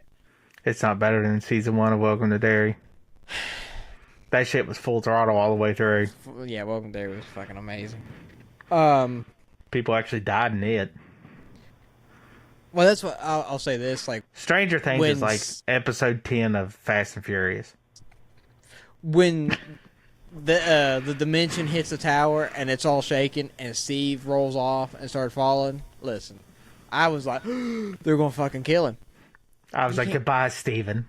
It's not better than Season 1 of Welcome to Derry. That shit was full throttle all the way through. Yeah, Welcome to Derry was fucking amazing. People actually died in it. Well, that's what I'll say this, like... Stranger Things is like episode 10 of Fast and Furious. When the dimension hits the tower and it's all shaking and Steve rolls off and started falling, listen, I was like, they're gonna fucking kill him. I was like, goodbye, Steven.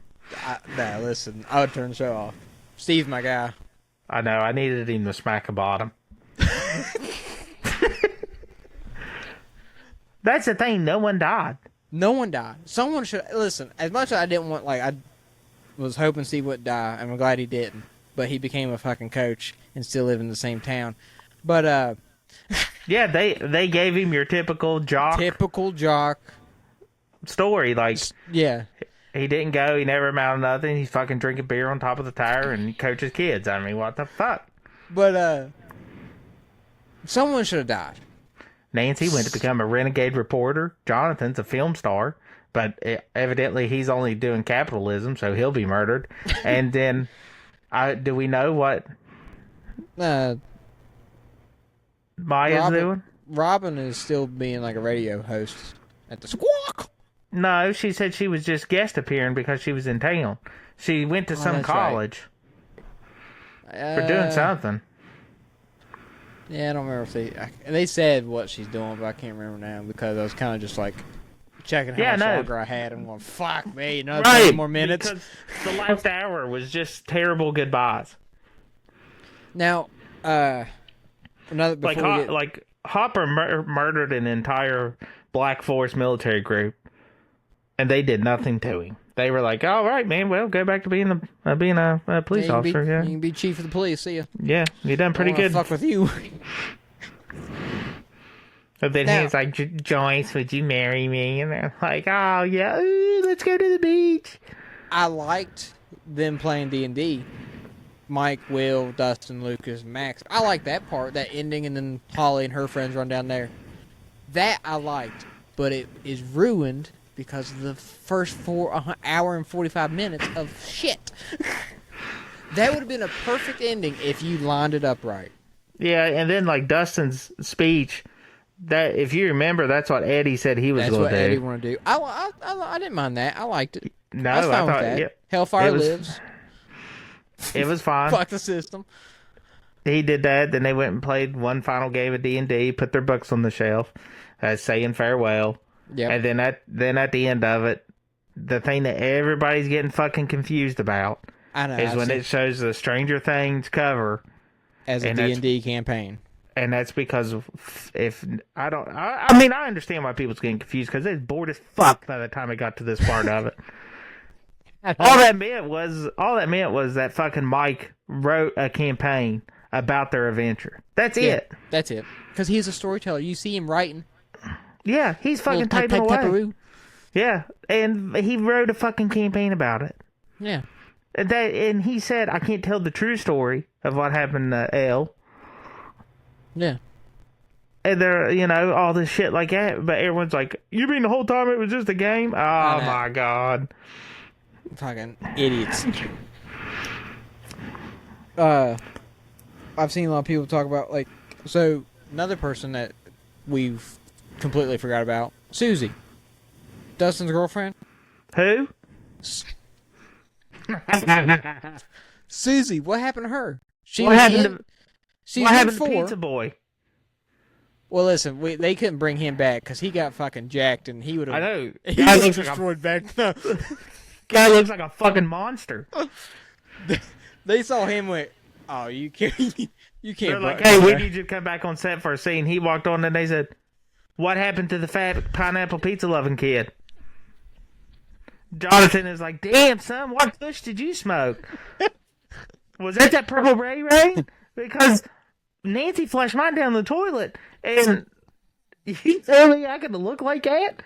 Listen, I would turn the show off. Steve's my guy. I know, I needed him to smack a bottom. That's the thing, no one died. No one died. Someone should... Listen, as much as I didn't want... Like, I was hoping Steve would die, and I'm glad he didn't. But he became a fucking coach and still live in the same town. But, yeah, they gave him your typical jock. Typical jock. Story, like... Yeah. He didn't go, he never amounted to nothing, he's fucking drinking beer on top of the tire and coaches kids. I mean, what the fuck? But, someone should have died. Nancy went to become a renegade reporter. Jonathan's a film star, but evidently he's only doing capitalism, so he'll be murdered. And then, do we know what Maya's doing? Robin is still being like a radio host at the Squawk. No, she said she was just guest appearing because she was in town. She went to some college for doing something. Yeah, I don't remember if they said what she's doing, but I can't remember now because I was kind of just like checking how much longer I had and going, fuck me, another 30 more minutes. Because the last hour was just terrible goodbyes. Now, Hopper murdered an entire Black Force military group, and they did nothing to him. They were like, "All right, man. Well, go back to being a police officer. You can be chief of the police. See ya. Yeah, you done pretty good. Fuck with you." But then he's like, "Joyce, would you marry me?" And they're like, "Oh yeah, let's go to the beach." I liked them playing D&D. Mike, Will, Dustin, Lucas, Max. I like that part, that ending, and then Holly and her friends run down there. That I liked, but it is ruined because of the first hour and 45 minutes of shit. That would have been a perfect ending if you lined it up right. Yeah, and then like Dustin's speech, that if you remember, that's what Eddie said he was going to do. That's what Eddie wanted to do. I didn't mind that. I liked it. No, I was fine with that. Yeah, Hellfire lives. It was fine. Fuck the system. He did that. Then they went and played one final game of D&D, put their books on the shelf, saying farewell. Yeah. And then at the end of it, the thing that everybody's getting fucking confused about is when it shows the Stranger Things cover as a D&D campaign. And that's because I understand why people's getting confused because they're bored as fuck by the time it got to this part of it. All that meant was that fucking Mike wrote a campaign about their adventure. That's it. That's it. Because he's a storyteller. You see him writing. Yeah, he's fucking typing away. Yeah, and he wrote a fucking campaign about it. Yeah. And he said, I can't tell the true story of what happened to Elle. Yeah. And they're, all this shit like that. But everyone's like, you mean the whole time it was just a game? Oh, my God. Fucking idiots. I've seen a lot of people talk about, so another person that we've completely forgot about, Susie. Dustin's girlfriend. Who? Susie, what happened to her? What happened to Pizza Boy? Well, listen, they couldn't bring him back because he got fucking jacked and he would have. I know. He was destroyed back. No. Guy looks like a fucking monster. They saw him with, oh, you can't. They're like, hey, we need you to come back on set for a scene. He walked on and they said, what happened to the fat pineapple pizza loving kid? Jonathan is like, damn, son, what kush did you smoke? Was that Purple Ray Ray? Because Nancy flushed mine down the toilet, and you tell me I could look like that?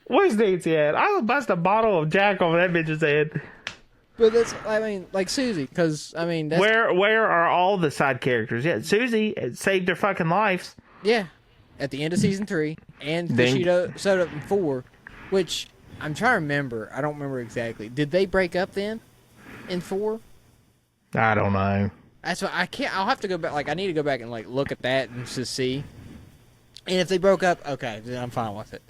Where's Nancy at? I would bust a bottle of Jack over that bitch's head. But that's, like Susie, because, that's... Where are all the side characters? Yeah, Susie saved their fucking lives. Yeah, at the end of season 3, and she showed up in 4, which, I'm trying to remember. I don't remember exactly. Did they break up then? In 4? I don't know. That's what I can't. I'll have to go back. I need to go back and look at that and to see. And if they broke up, okay, then I'm fine with it.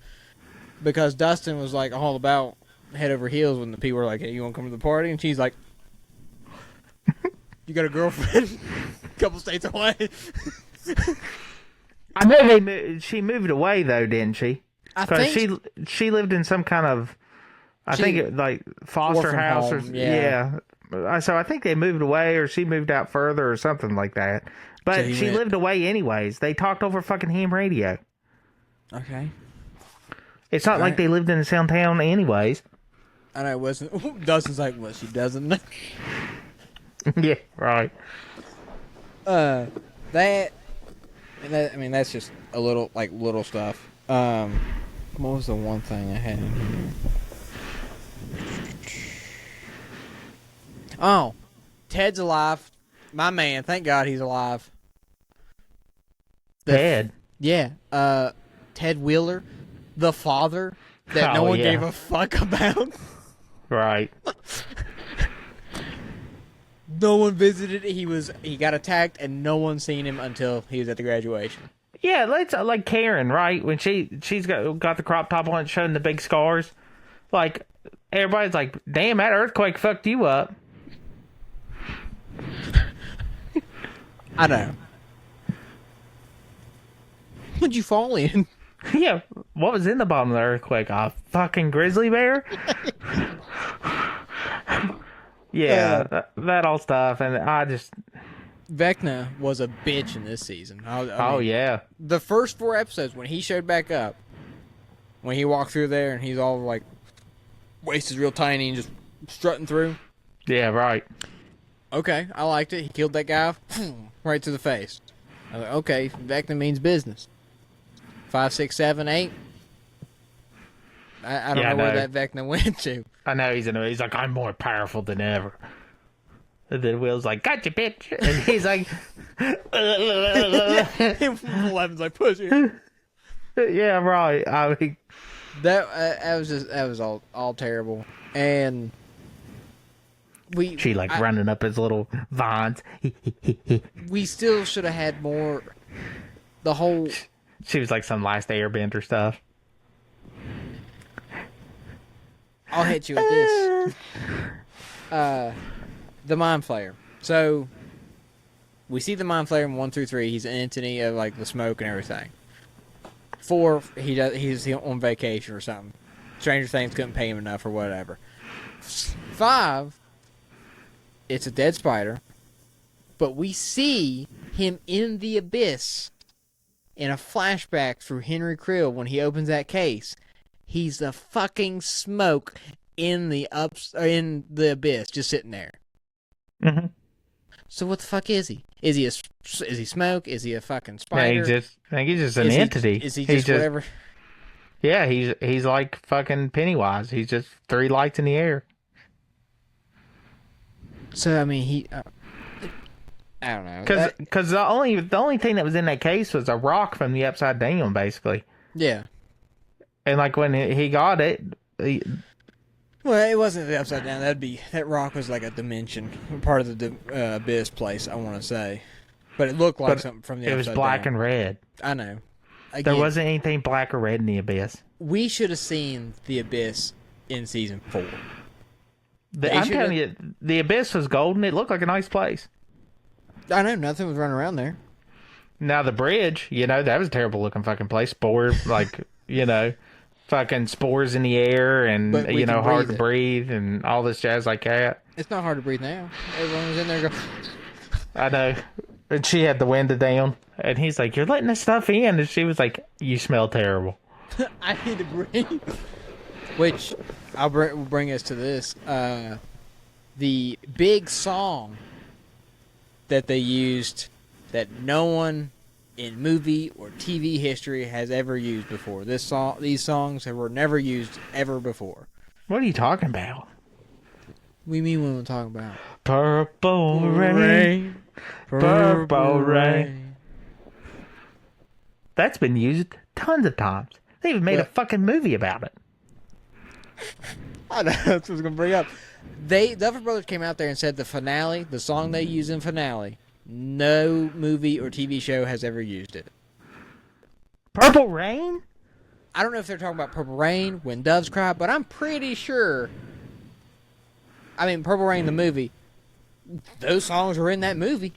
Because Dustin was all about head over heels when the people were like, "Hey, you want to come to the party?" And she's like, "You got a girlfriend? A couple states away." I know she moved away though, didn't she? Because she lived in some kind of, foster house home, or yeah. So I think they moved away, or she moved out further, or something like that. But so she lived away anyways. They talked over fucking ham radio. Okay. It's not like they lived in the same town anyways. I know it wasn't. Dustin's like, well, she doesn't. Yeah, right. That's just a little, little stuff. What was the one thing I had in here? Oh, Ted's alive. My man, thank God he's alive. Ted? Yeah. Ted Wheeler, the father that no one gave a fuck about. Right. No one visited. He got attacked, and no one seen him until he was at the graduation. Yeah, let's like Karen, right? When she's got the crop top on, showing the big scars. Like everybody's like, "Damn, that earthquake fucked you up." I know. What'd you fall in? Yeah, what was in the bottom of the earthquake? A fucking grizzly bear? Yeah, that all stuff, and I just. Vecna was a bitch in this season. I mean, Yeah. the first 4 episodes when he showed back up, when he walked through there and he's all like, waist is real tiny and just strutting through. Yeah, right. Okay, I liked it. He killed that guy right to the face. I was like, okay, Vecna means business. 5, 6, 7, 8. I don't know where that Vecna went to. I know he's like, I'm more powerful than ever. And then Will's like, gotcha, bitch. And he's like, 11's like, push it. Yeah, right. I mean, that was all terrible. And she running up his little vines. We still should have had more. The whole. She was like some Last Airbender stuff. I'll hit you with this. The Mind Flayer. So, we see the Mind Flayer in 1 through 3. He's an entity of like the smoke and everything. 4, he's on vacation or something. Stranger Things couldn't pay him enough or whatever. 5, it's a dead spider, but we see him in the abyss in a flashback through Henry Krill when he opens that case. He's the fucking smoke in the abyss, just sitting there. Mm-hmm. So what the fuck is he? Is he smoke? Is he a fucking spider? I think he's just an entity. Is he just whatever? Yeah, he's like fucking Pennywise. He's just 3 lights in the air. So I mean, I don't know. Because the only thing that was in that case was a rock from the Upside Down, basically. Yeah. And like when he got it. Well, it wasn't the Upside Down. That rock was like a dimension, part of the abyss place. I want to say, but it looked like something from the Upside Down. It was black and red. I know. Again, there wasn't anything black or red in the abyss. We should have seen the abyss in season 4. I'm telling you, the abyss was golden. It looked like a nice place. I know, nothing was running around there. Now the bridge, that was a terrible looking fucking place. Fucking spores in the air and, hard to breathe and all this jazz like that. It's not hard to breathe now. Everyone was in there going... I know. And she had the window down. And he's like, you're letting this stuff in. And she was like, you smell terrible. I need to breathe. Which, will bring us to this. The big song that they used that no one in movie or TV history has ever used before. These songs were never used ever before. What are you talking about? What do you mean what I'm talking about? Purple rain. Purple rain. That's been used tons of times. They even made a fucking movie about it. I know, that's what I was going to bring up. Duffer Brothers came out there and said the song they use in finale, no movie or TV show has ever used it. Purple Rain? I don't know if they're talking about Purple Rain, When Doves Cry, but I'm pretty sure. I mean, Purple Rain, the movie, those songs were in that movie.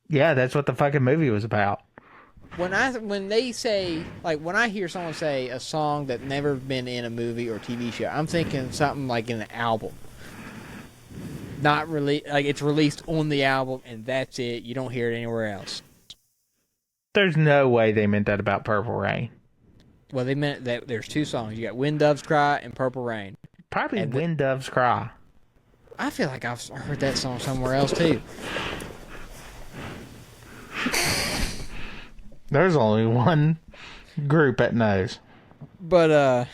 Yeah, that's what the fucking movie was about. When they say, like, when I hear someone say a song that never been in a movie or TV show, I'm thinking something like in an album. Not really, like it's released on the album and that's it. You don't hear it anywhere else. There's no way they meant that about Purple Rain. Well, they meant that there's 2 songs. You got When Doves Cry and Purple Rain. Probably When Doves Cry. I feel like I've heard that song somewhere else too. There's only one group that knows. But,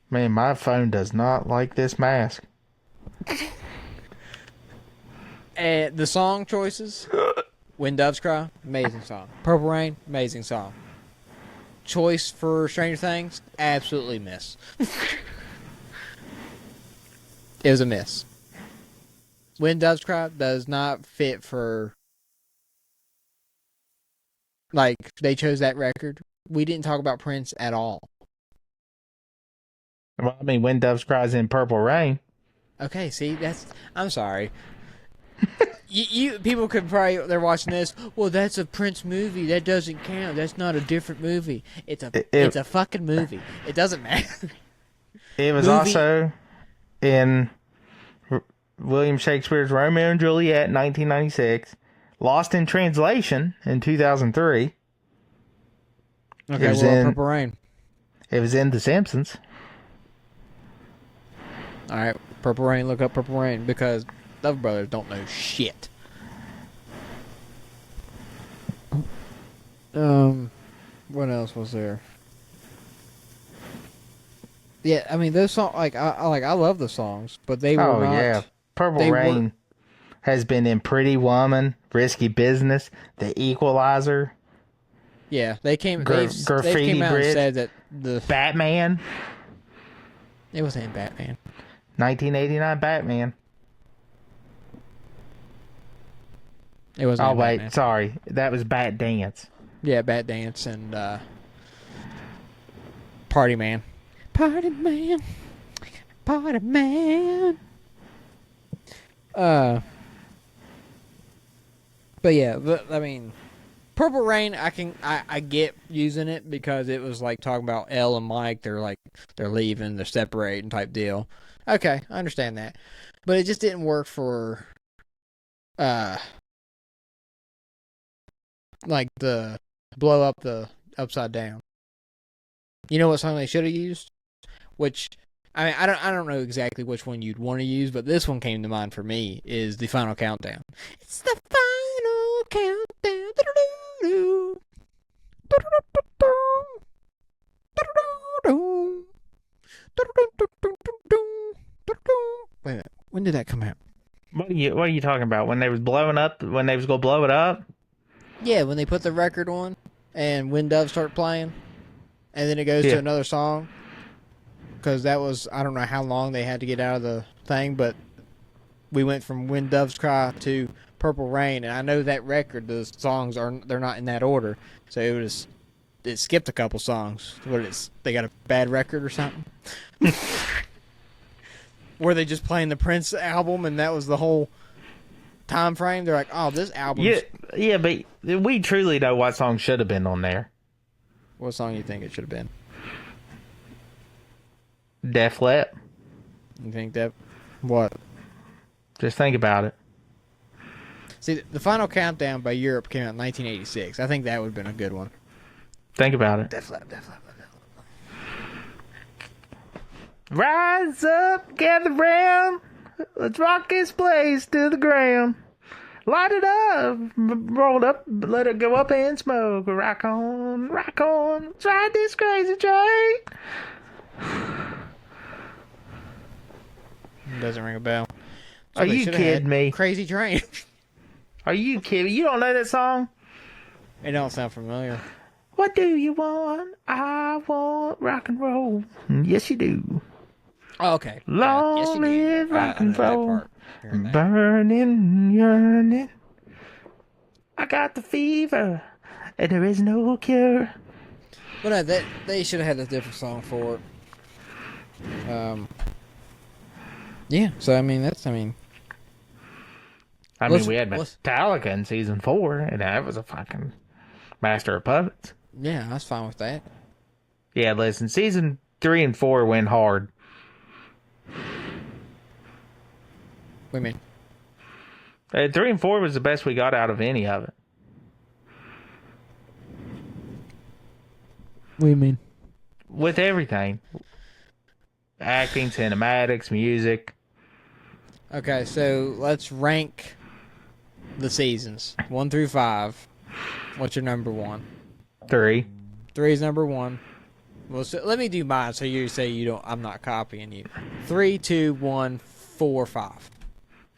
man, my phone does not like this mask. And the song choices: When Doves Cry, amazing song. Purple Rain, amazing song. Choice for Stranger Things, absolutely miss. It was a miss. When Doves Cry does not fit for Like they chose that record. We didn't talk about Prince at all. Well, I mean, When Doves Cries in Purple Rain. Okay, see, that's. I'm sorry. You people could probably they're watching this. Well, that's a Prince movie. That doesn't count. That's not a different movie. It's a fucking movie. It doesn't matter. It was Movie. also in William Shakespeare's Romeo and Juliet in 1996, Lost in Translation in 2003. Okay, well, Purple Rain. It was in The Simpsons. All right, Purple Rain. Look up Purple Rain because Duffer Brothers don't know shit. What else was there? Yeah, I mean those songs. I love the songs, but they were not. Yeah, Purple Rain has been in Pretty Woman, Risky Business, The Equalizer. Yeah, they came. Graffiti they came out Bridge, and said that the Batman. It wasn't in Batman. 1989 Batman. It wasn't. Oh in wait, Batman. sorry, that was Bat Dance. Yeah, Bat Dance and Party Man. Party Man. Party Man. But yeah, I mean, Purple Rain. I get using it because it was like talking about Elle and Mike. They're leaving, they're separating type deal. Okay, I understand that, but it just didn't work for like the blow up the upside down. You know what song they should have used? Which I mean, I don't know exactly which one you'd want to use, but this one came to mind for me is the Final Countdown. It's the final countdown. Wait a minute. When did that come out? What are you talking about? When they was blowing up? When they was gonna blow it up? Yeah, when they put the record on and When Doves start playing, and then it goes to another song. Because that was, I don't know how long they had to get out of the thing, but we went from When Doves Cry to Purple Rain, and I know that record, the songs they're not in that order, so it skipped a couple songs. They got a bad record or something? Were they just playing the Prince album and that was the whole time frame? They're like, oh, this album. Yeah, but we truly know what song should have been on there. What song you think it should have been? Def Leppard. You think that? What? Just think about it. See, the Final Countdown by Europe came out in 1986. I think that would have been a good one. Think about it. Def Leppard. Rise up, gather round. Let's rock this place to the ground. Light it up, roll it up, let it go up and smoke. Rock on, let's ride this crazy train. Doesn't ring a bell. Are you kidding me? Crazy Train. Are you kidding? You don't know that song? It don't sound familiar. What do you want? I want rock and roll. Yes, you do. Oh, okay. Long yes, you live do. rock I and know that roll. part. Hearing that. Burning, yearning. I got the fever, and there is no cure. But no, they should have had a different song for it. Yeah. So I mean, we had Metallica in season 4, and that was a fucking Master of Puppets. Yeah, I was fine with that. Yeah, listen, season 3 and 4 went hard. What do you mean? 3 and 4 was the best we got out of any of it. What do you mean? With everything. Acting, cinematics, music. Okay, so let's rank the seasons 1 through 5. What's your number 1? 3. 3 is number 1. Well, so let me do mine. So you say you don't. I'm not copying you. 3, 2, 1, 4, 5.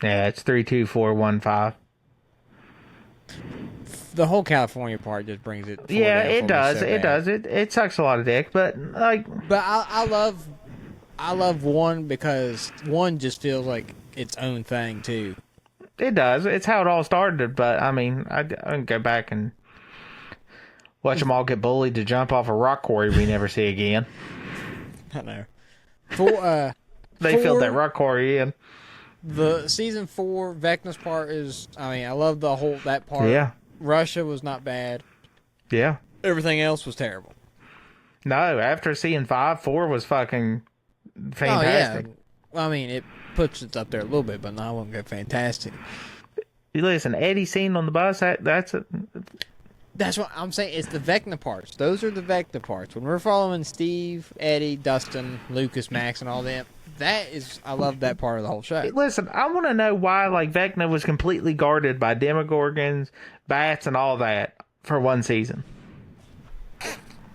Yeah, it's 3, 2, 4, 1, 5. The whole California part just brings it. Yeah, it does. So it does. It sucks a lot of dick, but like. But I love 1 because 1 just feels like its own thing too. It does. It's how it all started. But I mean, I can go back and Watch them all get bullied to jump off a rock quarry we never see again. I know. They filled that rock quarry in. The season 4 Vecna's part is. I mean, I love that part. Yeah. Russia was not bad. Yeah. Everything else was terrible. No, after seeing 5, 4 was fucking fantastic. Oh yeah. Well, I mean, it puts it up there a little bit, but no, I wouldn't go fantastic. You listen, Eddie scene on the bus. That's it. That's what I'm saying. It's the Vecna parts. Those are the Vecna parts. When we're following Steve, Eddie, Dustin, Lucas, Max, and all them, I love that part of the whole show. Listen, I want to know why Vecna was completely guarded by Demogorgons, bats, and all that for one season.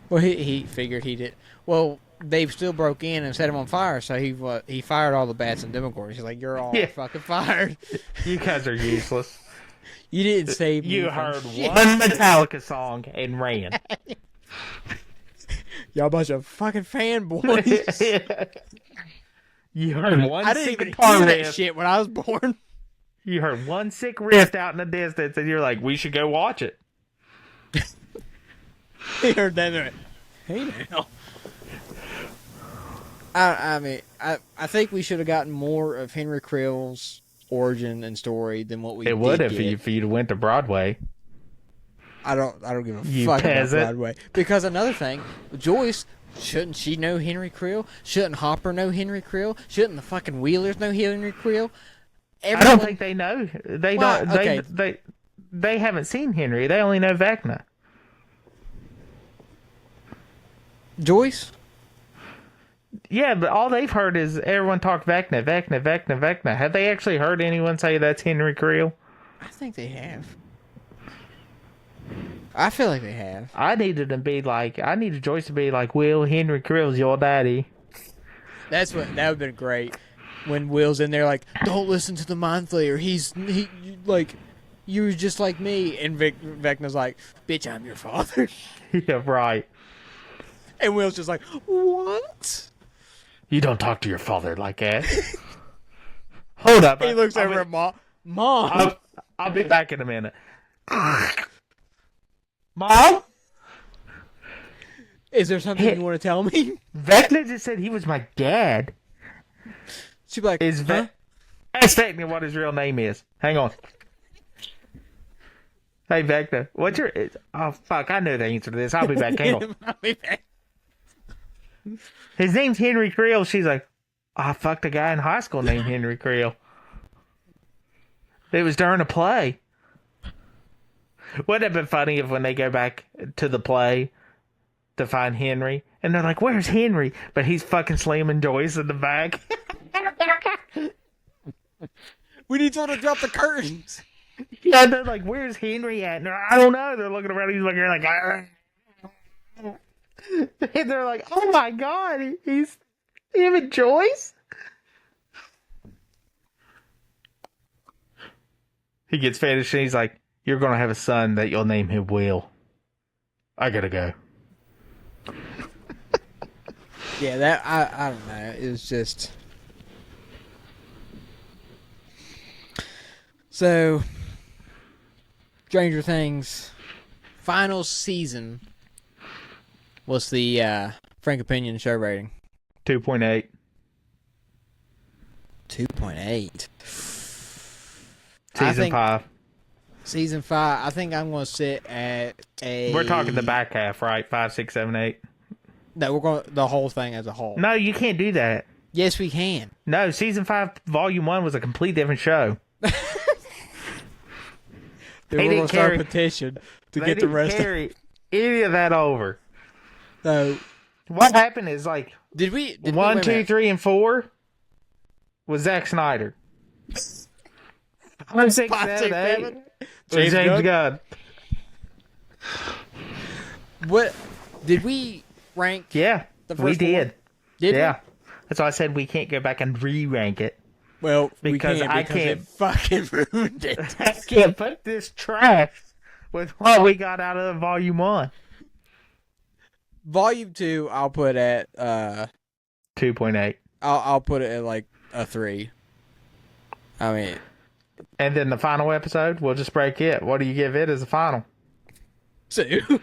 Well, he figured he did. Well, they still broke in and set him on fire, so he fired all the bats and Demogorgons. He's like, "You're all fucking fired. You guys are useless. You didn't save me." You heard one Metallica song and ran. Y'all bunch of fucking fanboys. You heard one. I didn't even hear that shit when I was born. You heard one sick riff out in the distance, and you're like, "We should go watch it." He heard that. And hey now. I mean, I think we should have gotten more of Henry Krill's origin and story than what we did. It would have if you'd went to Broadway. I don't give a fuck about Broadway. Because another thing, Joyce, shouldn't she know Henry Krill? Shouldn't Hopper know Henry Krill? Shouldn't the fucking Wheelers know Henry Krill? I don't think they know. They don't. Okay. They haven't seen Henry. They only know Vecna. Joyce? Yeah, but all they've heard is everyone talk Vecna, Vecna, Vecna, Vecna. Have they actually heard anyone say that's Henry Krill? I think they have. I feel like they have. I needed Joyce to be like, Will, Henry Krill's your daddy. That would have been great. When Will's in there like, don't listen to the Mind Flayer. He like, you're just like me. And Vecna's like, bitch, I'm your father. Yeah, right. And Will's just like, what? You don't talk to your father like that. Hold up. He looks over at Mom. I'll be back in a minute. Mom? Is there something you want to tell me? Vecna just said he was my dad. She'd be like, Ask Vecna what his real name is. Hang on. Hey, Vecna, what's your... Oh, fuck, I know the answer to this. I'll be back. Hang on. I'll be back. His name's Henry Krill. She's like, I fucked a guy in high school named Henry Krill. It was during a play. Wouldn't it have been funny if when they go back to the play to find Henry, and they're like, where's Henry? But he's fucking slamming Joyce in the back. We need someone to drop the curtains. Yeah, they're like, where's Henry at? And I don't know. They're looking around. He's looking like, and they're like, oh my God, he's him and Joyce? He gets finished and he's like, you're going to have a son that you'll name him Will. I gotta go. Yeah, that, I don't know. It was just... So, Stranger Things final season. What's the Frank Opinion show rating? 2.8. 2.8. Season 5. Season 5. I think I'm going to sit at a... We're talking the back half, right? 5, 6, 7, 8. No, we're going the whole thing as a whole. No, you can't do that. Yes, we can. No, Season 5, Volume 1 was a complete different show. We're going to start a petition to get the rest of any of that over. So, what happened is like... Did 1, 2, 3, and 4 was Zack Snyder. 5, 6, 7, 8 was James Gunn. What... Did we rank... Yeah, the first we did. Did we? That's why I said we can't go back and re-rank it. Well, because I can't. It fucking ruined it. I can't put this trash with what we got out of Volume 1. Volume 2, I'll put at 2.8. I'll put it at like a 3. I mean, and then the final episode, we'll just break it. What do you give it as a final? 2.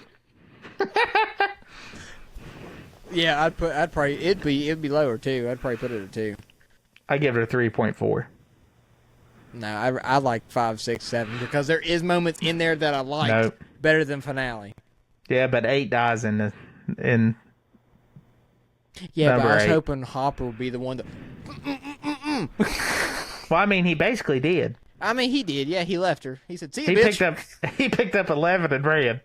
Yeah, I'd probably it'd be lower too. I'd probably put it at 2. I give it a 3.4. No, I like 5, 6, 7 because there is moments in there that I like Nope. better than finale. Yeah, but 8 dies in Yeah, but I was 8. hoping Hopper would be the one that. Well, I mean, he basically did. I mean, he did. Yeah, he left her. He said, "See you, He bitch." picked up 11 and ran.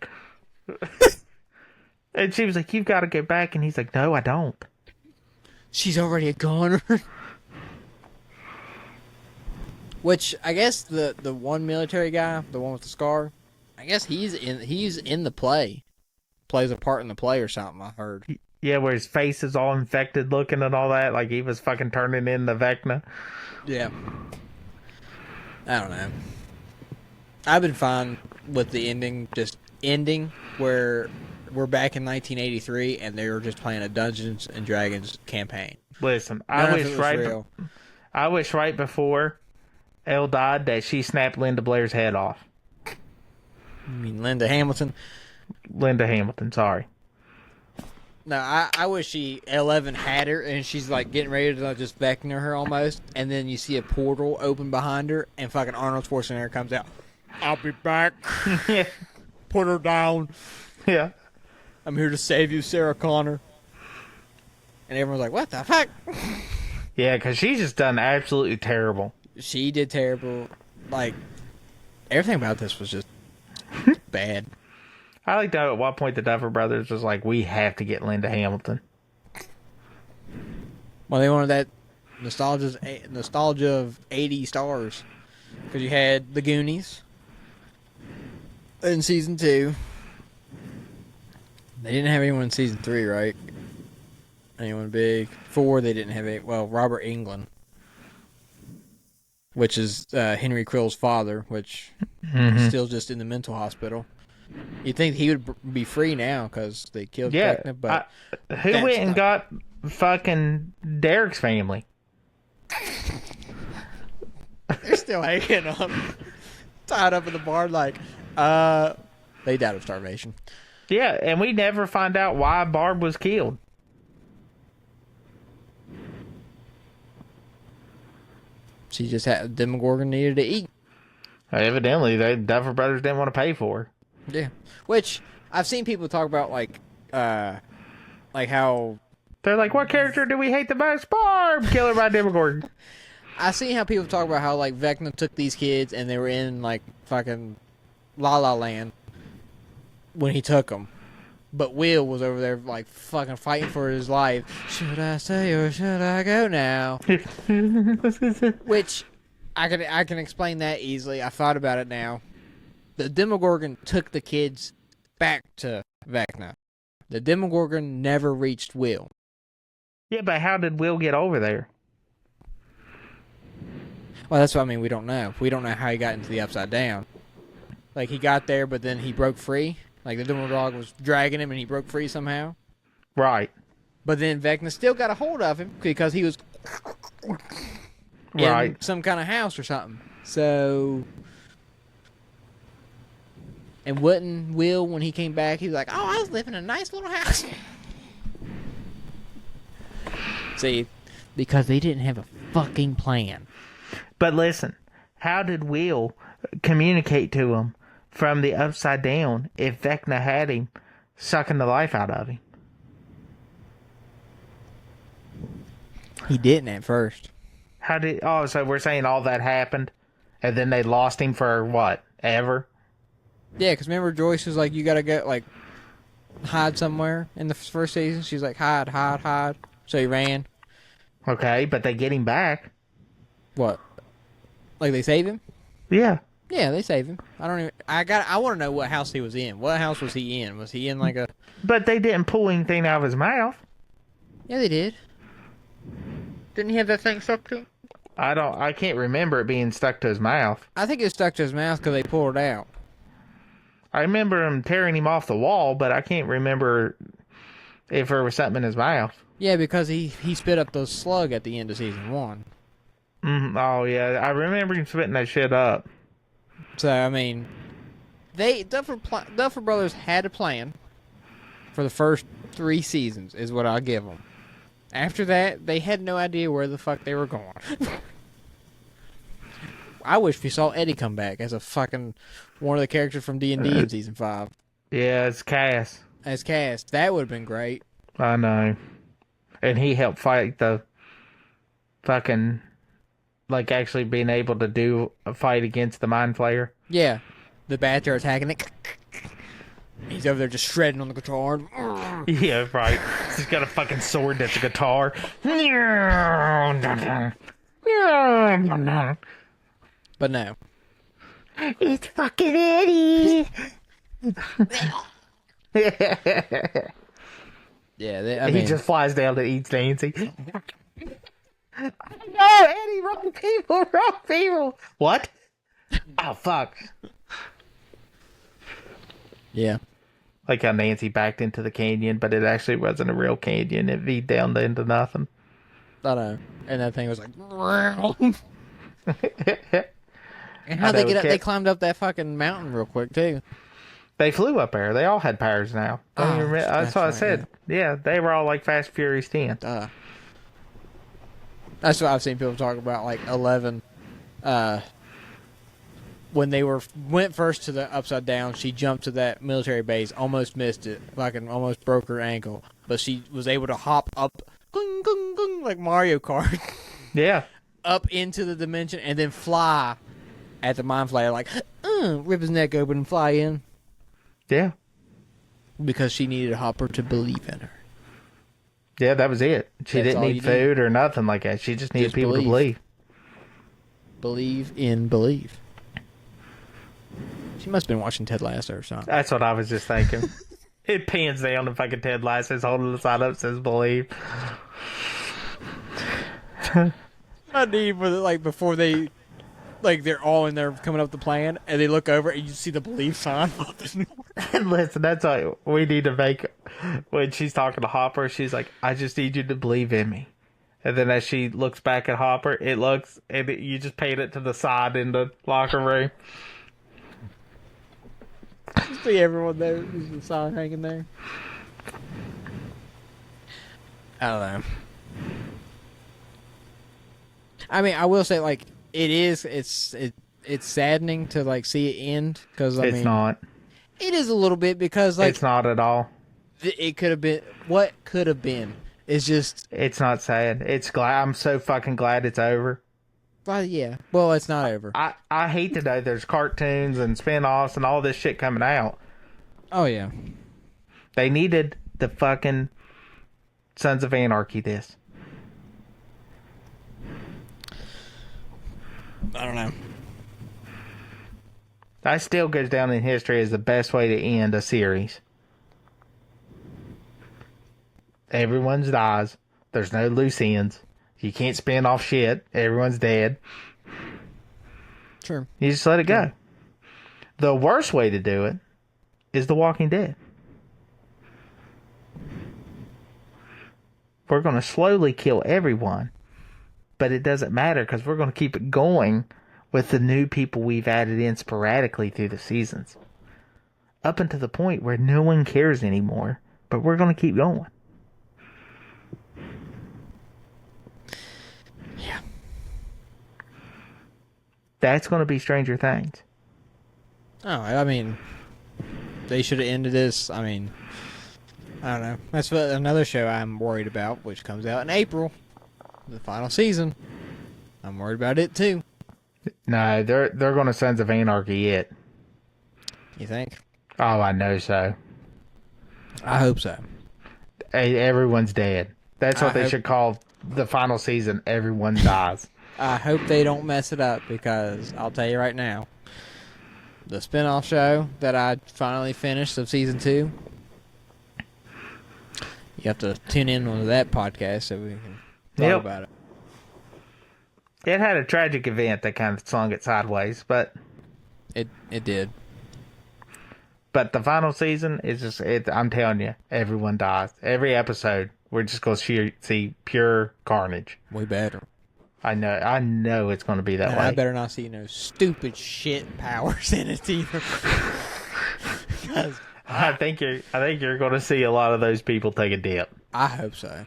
And she was like, "You've got to get back." And he's like, "No, I don't." She's already a goner. Which I guess the one military guy, the one with the scar, I guess he's in the play, plays a part in the play or something. I heard. Yeah, where his face is all infected looking and all that, like he was fucking turning into Vecna. Yeah. I don't know. I've been fine with the ending, just ending where we're back in 1983 and they were just playing a Dungeons and Dragons campaign. Listen, None I of it was real. wish right before Elle died that she snapped Linda Blair's head off. You mean Linda Hamilton? Linda Hamilton, sorry. No, I wish 11 had her and she's like getting ready to just Vecna her almost, and then you see a portal open behind her and fucking Arnold Schwarzenegger comes out. I'll be back. Yeah. Put her down. Yeah. I'm here to save you, Sarah Connor. And everyone's like, what the fuck? Yeah, because she's just done absolutely terrible. She did terrible. Like, everything about this was just bad. I like that at one point the Duffer Brothers was like, we have to get Linda Hamilton. Well, they wanted that nostalgia of 80 stars. Because you had The Goonies in season 2. They didn't have anyone in season 3, right? Anyone big? 4, they didn't have any. Well, Robert Englund, which is Henry Krill's father, which is still just in the mental hospital. You'd think he would be free now because they killed Vecna, but who went and got fucking Derek's family? They're still hanging up, tied up in the barn like, they died of starvation. Yeah, and we never find out why Barb was killed. She just had Demogorgon needed to eat. Evidently, the Duffer Brothers didn't want to pay for her. Yeah, which I've seen people talk about, like how They're like, what character do we hate the most? Barb! Kill her by Demogorgon. I seen how people talk about how like Vecna took these kids and they were in like fucking La La Land when he took them, but Will was over there like fucking fighting for his life. Should I stay or should I go now? Which I can explain that easily. I thought about it now. The Demogorgon took the kids back to Vecna. The Demogorgon never reached Will. Yeah, but how did Will get over there? Well, that's what I mean. We don't know. We don't know how he got into the Upside Down. Like, he got there, but then he broke free. Like, the Demogorgon was dragging him, and he broke free somehow. Right. But then Vecna still got a hold of him because he was Right. in some kind of house or something. So, and wouldn't Will, when he came back, he was like, oh, I was living in a nice little house. See, because they didn't have a fucking plan. But listen, how did Will communicate to him from the Upside Down if Vecna had him sucking the life out of him? He didn't at first. How did? Oh, so we're saying all that happened, and then they lost him for what? Ever? Yeah, because remember Joyce was like, you gotta go, like, hide somewhere in the first season? She's like, hide, hide, hide. So he ran. Okay, but they get him back. What? Like they save him? Yeah. Yeah, they save him. I want to know what house he was in. What house was he in? Was he in like a... But they didn't pull anything out of his mouth. Yeah, they did. Didn't he have that thing stuck to him? I can't remember it being stuck to his mouth. I think it was stuck to his mouth because they pulled it out. I remember him tearing him off the wall, but I can't remember if there was something in his mouth. Yeah, because he spit up those slug at the end of season 1. Oh, yeah. I remember him spitting that shit up. So, I mean, Duffer Brothers had a plan. for the first 3 seasons is what I'll give them. After that, they had no idea where the fuck they were going. I wish we saw Eddie come back as a fucking one of the characters from D&D in season 5. Yeah, it's Cass. As Cass. That would have been great. I know. And he helped fight the fucking, like, actually being able to do a fight against the Mind Flayer. Yeah. The bats are attacking it. He's over there just shredding on the guitar. Yeah, right. He's got a fucking sword that's a guitar. But no. It's fucking Eddie. Yeah, He just flies down to eat Nancy. No, Eddie, wrong people. What? Oh, fuck. Yeah. Like how Nancy backed into the canyon, but it actually wasn't a real canyon. It veed down into nothing. I know. And that thing was like... And how they get up? They climbed up that fucking mountain real quick, too. They flew up there. They all had powers now. That's what I said. Yeah, they were all like Fast Furious 10. That's what I've seen people talk about, like 11. When they went first to the Upside Down, she jumped to that military base, almost missed it, fucking almost broke her ankle, but she was able to hop up, gung, gung, gung, like Mario Kart. Yeah. Up into the dimension and then fly at the Mind Flayer, like, rip his neck open and fly in. Yeah. Because she needed Hopper to believe in her. Yeah, that was it. She didn't need food or nothing like that. She just needed people to believe. Believe in believe. She must have been watching Ted Lasso or something. That's what I was just thinking. It pans down and fucking Ted Lasso's holding the sign up, says believe. I need for like before they, like they're all in there coming up the plan, and they look over and you see the believe sign. And listen, that's what we need to make. When she's talking to Hopper, she's like, "I just need you to believe in me." And then as she looks back at Hopper, it looks, and you just paint it to the side in the locker room. See everyone there. There's the sign hanging there. I don't know. I mean, I will say, like, it's saddening to, like, see it end. Cause, I mean, it's not. It is a little bit because, like... It's not at all. It could have been... What could have been is just... It's not sad. I'm so fucking glad it's over. Well, yeah. Well, it's not over. I hate to know there's cartoons and spin-offs and all this shit coming out. Oh, yeah. They needed the fucking Sons of Anarchy this. I don't know. That still goes down in history as the best way to end a series. Everyone's dies. There's no loose ends. You can't spin off shit. Everyone's dead. Sure. You just let it go. The worst way to do it is The Walking Dead. We're going to slowly kill everyone. But it doesn't matter because we're going to keep it going with the new people we've added in sporadically through the seasons. Up until the point where no one cares anymore. But we're going to keep going. Yeah. That's going to be Stranger Things. Oh, I mean, they should have ended this. I mean, I don't know. That's another show I'm worried about, which comes out in April. The final season. I'm worried about it too. No, they're going to Sons of Anarchy it. You think? Oh, I know so. I hope so. Everyone's dead. That's what they should call the final season. Everyone dies. I hope they don't mess it up because I'll tell you right now, the spinoff show that I finally finished of season 2, you have to tune in on that podcast so we can talk about it. It had a tragic event that kind of slung it sideways, but it did. But the final season is just, I'm telling you, everyone dies. Every episode, we're just going to see pure carnage. We better. I know it's going to be that way. I better not see no stupid shit powers in it either. I think you're going to see a lot of those people take a dip. I hope so.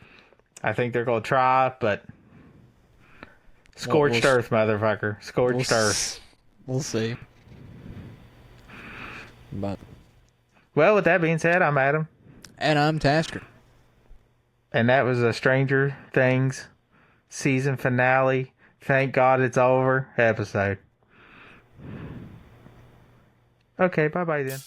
I think they're going to try, but scorched earth, motherfucker. Scorched earth. We'll see. But Well, with that being said, I'm Adam. and I'm Tasker. And that was a Stranger Things season finale. Thank God it's over episode. Okay, bye-bye then.